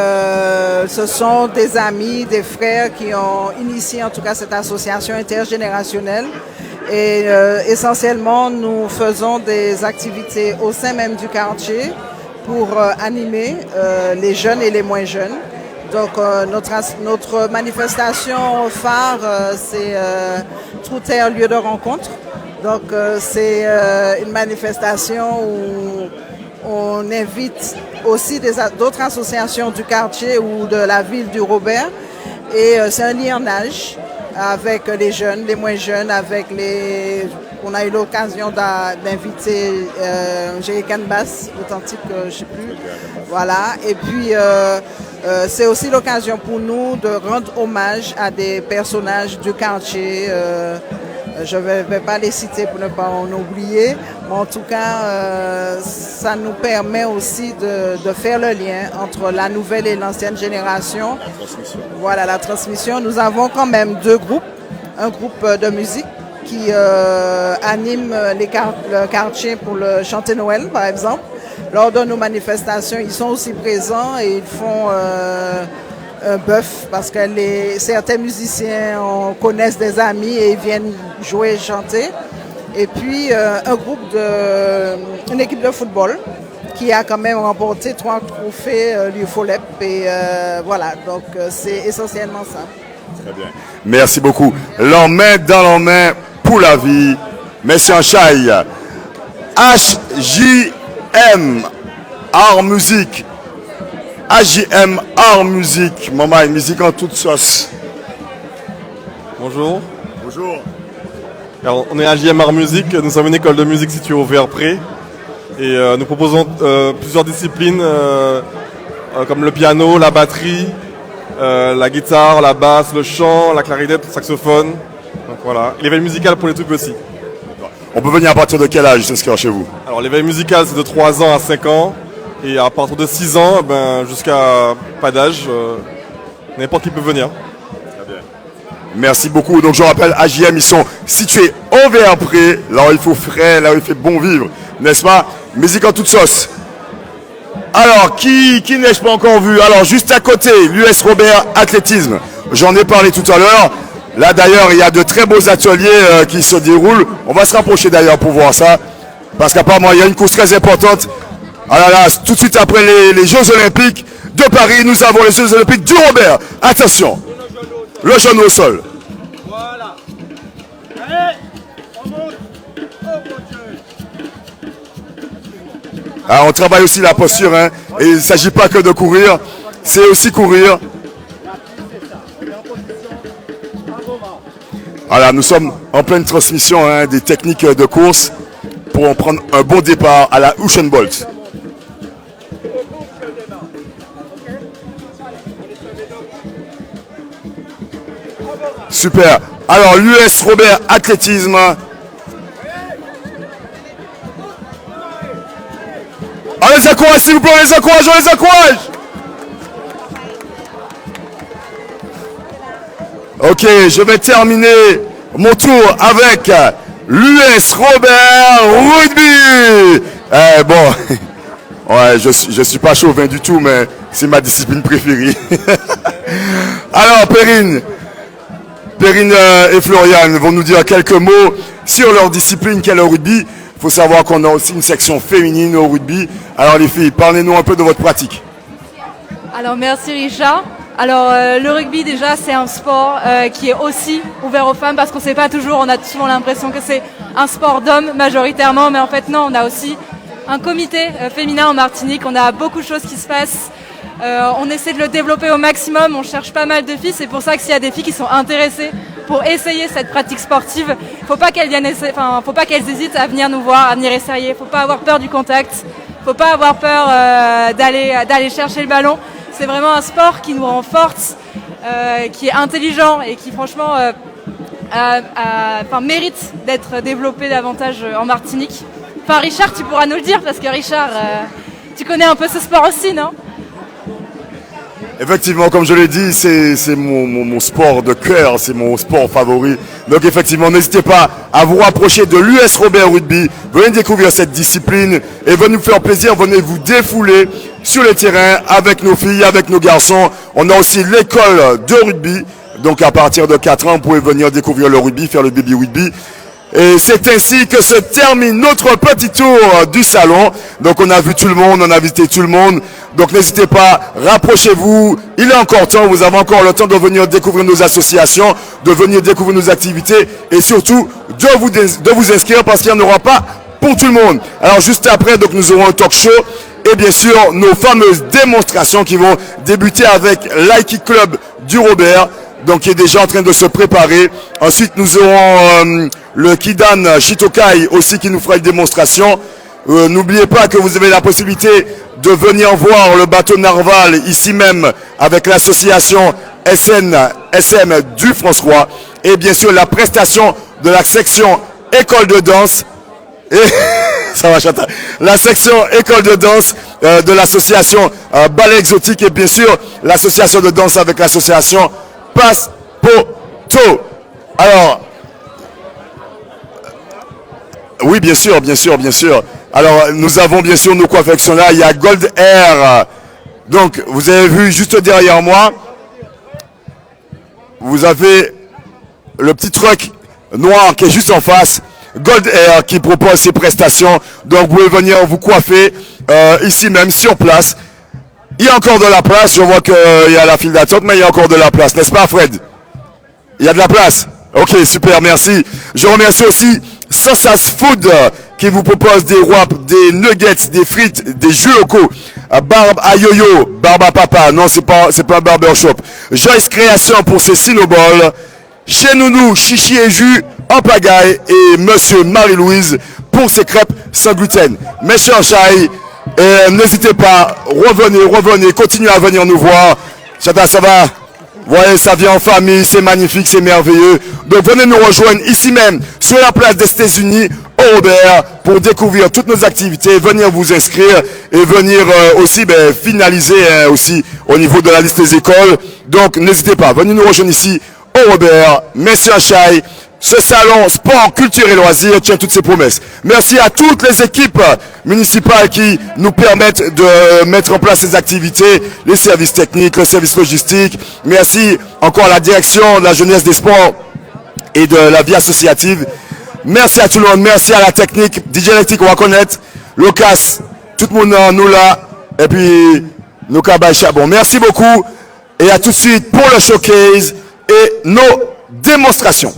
ce sont des amis, des frères qui ont initié en tout cas cette association intergénérationnelle. Et essentiellement, nous faisons des activités au sein même du quartier pour animer les jeunes et les moins jeunes. Donc notre manifestation phare, c'est True Terre, lieu de rencontre. Donc c'est une manifestation où on invite aussi d'autres associations du quartier ou de la ville du Robert. Et c'est un liernage avec les jeunes, les moins jeunes, avec les... On a eu l'occasion d'inviter Jérican Bass, authentique, je ne sais plus. Voilà. Et puis, c'est aussi l'occasion pour nous de rendre hommage à des personnages du quartier. Je ne vais pas les citer pour ne pas en oublier, mais en tout cas, ça nous permet aussi de faire le lien entre la nouvelle et l'ancienne génération. La transmission. Voilà, la transmission. Nous avons quand même deux groupes. Un groupe de musique qui anime le quartier pour le chanter Noël, par exemple. Lors de nos manifestations, ils sont aussi présents et ils font un bœuf parce que certains musiciens connaissent des amis et ils viennent jouer et chanter. Et puis une équipe de football qui a quand même remporté 3 trophées l'UFOLEP et voilà, donc c'est essentiellement ça. Très bien. Merci beaucoup. L'en main dans l'en main pour la vie. Merci en chaille. HJM Art Musique. HJM Art Musique. Maman, musique en toute sauce. Bonjour. Bonjour. Alors, on est HJM Art Musique. Nous sommes une école de musique située au Verpré. Et nous proposons plusieurs disciplines comme le piano, la batterie, la guitare, la basse, le chant, la clarinette, le saxophone. Donc voilà. L'éveil musical pour les tout petits. On peut venir à partir de quel âge s'inscrire chez vous? Alors l'éveil musical c'est de 3 ans à 5 ans. Et à partir de 6 ans, jusqu'à pas d'âge, n'importe qui peut venir. Très bien. Merci beaucoup. Donc je rappelle, HJM, ils sont situés au Verpré, là où il faut frais, là où il fait bon vivre. N'est-ce pas? Musique en toute sauce. Alors, qui n'ai-je pas encore vu? Alors, juste à côté, l'US Robert Athlétisme. J'en ai parlé tout à l'heure. Là, d'ailleurs, il y a de très beaux ateliers qui se déroulent. On va se rapprocher d'ailleurs pour voir ça. Parce qu'apparemment, il y a une course très importante. Ah là là, tout de suite après les Jeux Olympiques de Paris, nous avons les Jeux Olympiques du Robert. Attention, le genou au sol. Voilà. Allez, on monte. Alors, on travaille aussi la posture, hein, et il ne s'agit pas que de courir, c'est aussi courir. Voilà, nous sommes en pleine transmission des techniques de course pour en prendre un bon départ à la Usain Bolt. Super. Alors, l'US Robert Athlétisme. On les encourage, s'il vous plaît, on les encourage, on les encourage. Ok, je vais terminer mon tour avec l'US Robert Rugby. Bon, ouais, je suis pas chauvin du tout, mais c'est ma discipline préférée. Alors, Perrine et Florian vont nous dire quelques mots sur leur discipline qu'est le rugby. Il faut savoir qu'on a aussi une section féminine au rugby. Alors les filles, parlez-nous un peu de votre pratique. Alors merci Richard. Alors le rugby déjà c'est un sport qui est aussi ouvert aux femmes parce qu'on ne sait pas toujours, on a souvent l'impression que c'est un sport d'hommes majoritairement, mais en fait non, on a aussi un comité féminin en Martinique, on a beaucoup de choses qui se passent. On essaie de le développer au maximum, on cherche pas mal de filles, c'est pour ça que s'il y a des filles qui sont intéressées pour essayer cette pratique sportive, faut pas qu'elles hésitent à venir nous voir, à venir essayer, faut pas avoir peur du contact, faut pas avoir peur d'aller chercher le ballon. C'est vraiment un sport qui nous rend fortes, qui est intelligent et qui franchement mérite d'être développé davantage en Martinique. Enfin Richard, tu pourras nous le dire parce que Richard, tu connais un peu ce sport aussi, non ? Effectivement, comme je l'ai dit, c'est mon sport de cœur, c'est mon sport favori. Donc effectivement, n'hésitez pas à vous rapprocher de l'US Robert Rugby. Venez découvrir cette discipline et venez nous faire plaisir, venez vous défouler sur les terrains avec nos filles, avec nos garçons. On a aussi l'école de rugby. Donc à partir de 4 ans, vous pouvez venir découvrir le rugby, faire le baby rugby. Et c'est ainsi que se termine notre petit tour du salon. Donc on a vu tout le monde, on a visité tout le monde. Donc n'hésitez pas, rapprochez-vous. Il est encore temps, vous avez encore le temps de venir découvrir nos associations, de venir découvrir nos activités et surtout de vous inscrire parce qu'il n'y en aura pas pour tout le monde. Alors juste après, donc nous aurons un talk show et bien sûr nos fameuses démonstrations qui vont débuter avec l'Aiki Club du Robert. Donc, qui est déjà en train de se préparer. Ensuite, nous aurons le Kidan Shitokai aussi qui nous fera une démonstration. N'oubliez pas que vous avez la possibilité de venir voir le bateau Narval ici même avec l'association SM du François. Et bien sûr, la prestation de la section école de danse. Et ça va, Chata. La section école de danse de l'association Ballet Exotique et bien sûr, l'association de danse avec l'association Passepoto. Alors, oui, bien sûr. Alors, nous avons bien sûr nos coiffeurs là. Il y a Gold Air. Donc, vous avez vu juste derrière moi, vous avez le petit truck noir qui est juste en face. Gold Air qui propose ses prestations. Donc, vous pouvez venir vous coiffer ici même, sur place. Il y a encore de la place, je vois qu'il y a la file d'attente, mais il y a encore de la place, n'est-ce pas Fred? Il y a de la place? Ok, super, merci. Je remercie aussi Sosas Food qui vous propose des wraps, des nuggets, des frites, des jus locaux. Barbe à yo-yo, barbe à papa, non c'est pas un barbershop. Joyce Création pour ses Cinnoball. Chez Nounou, chichi et jus en pagaille et Monsieur Marie-Louise pour ses crêpes sans gluten. Mes chers chai, n'hésitez pas, revenez, continuez à venir nous voir. Chata, ça va? Vous voyez, ça vient en famille, c'est magnifique, c'est merveilleux. Donc venez nous rejoindre ici même, sur la place des États-Unis, au Robert, pour découvrir toutes nos activités, venir vous inscrire et venir aussi finaliser aussi au niveau de la liste des écoles. Donc n'hésitez pas, venez nous rejoindre ici, au Robert, Messieurs Chai. Ce salon sport, culture et loisirs tient toutes ses promesses. Merci à toutes les équipes municipales qui nous permettent de mettre en place ces activités, les services techniques, les services logistiques. Merci encore à la direction de la jeunesse des sports et de la vie associative. Merci à tout le monde, merci à la technique, DJ Electric, on va connaître, Locas, tout le monde nous là, et puis nos cabas Chabon. Merci beaucoup et à tout de suite pour le showcase et nos démonstrations.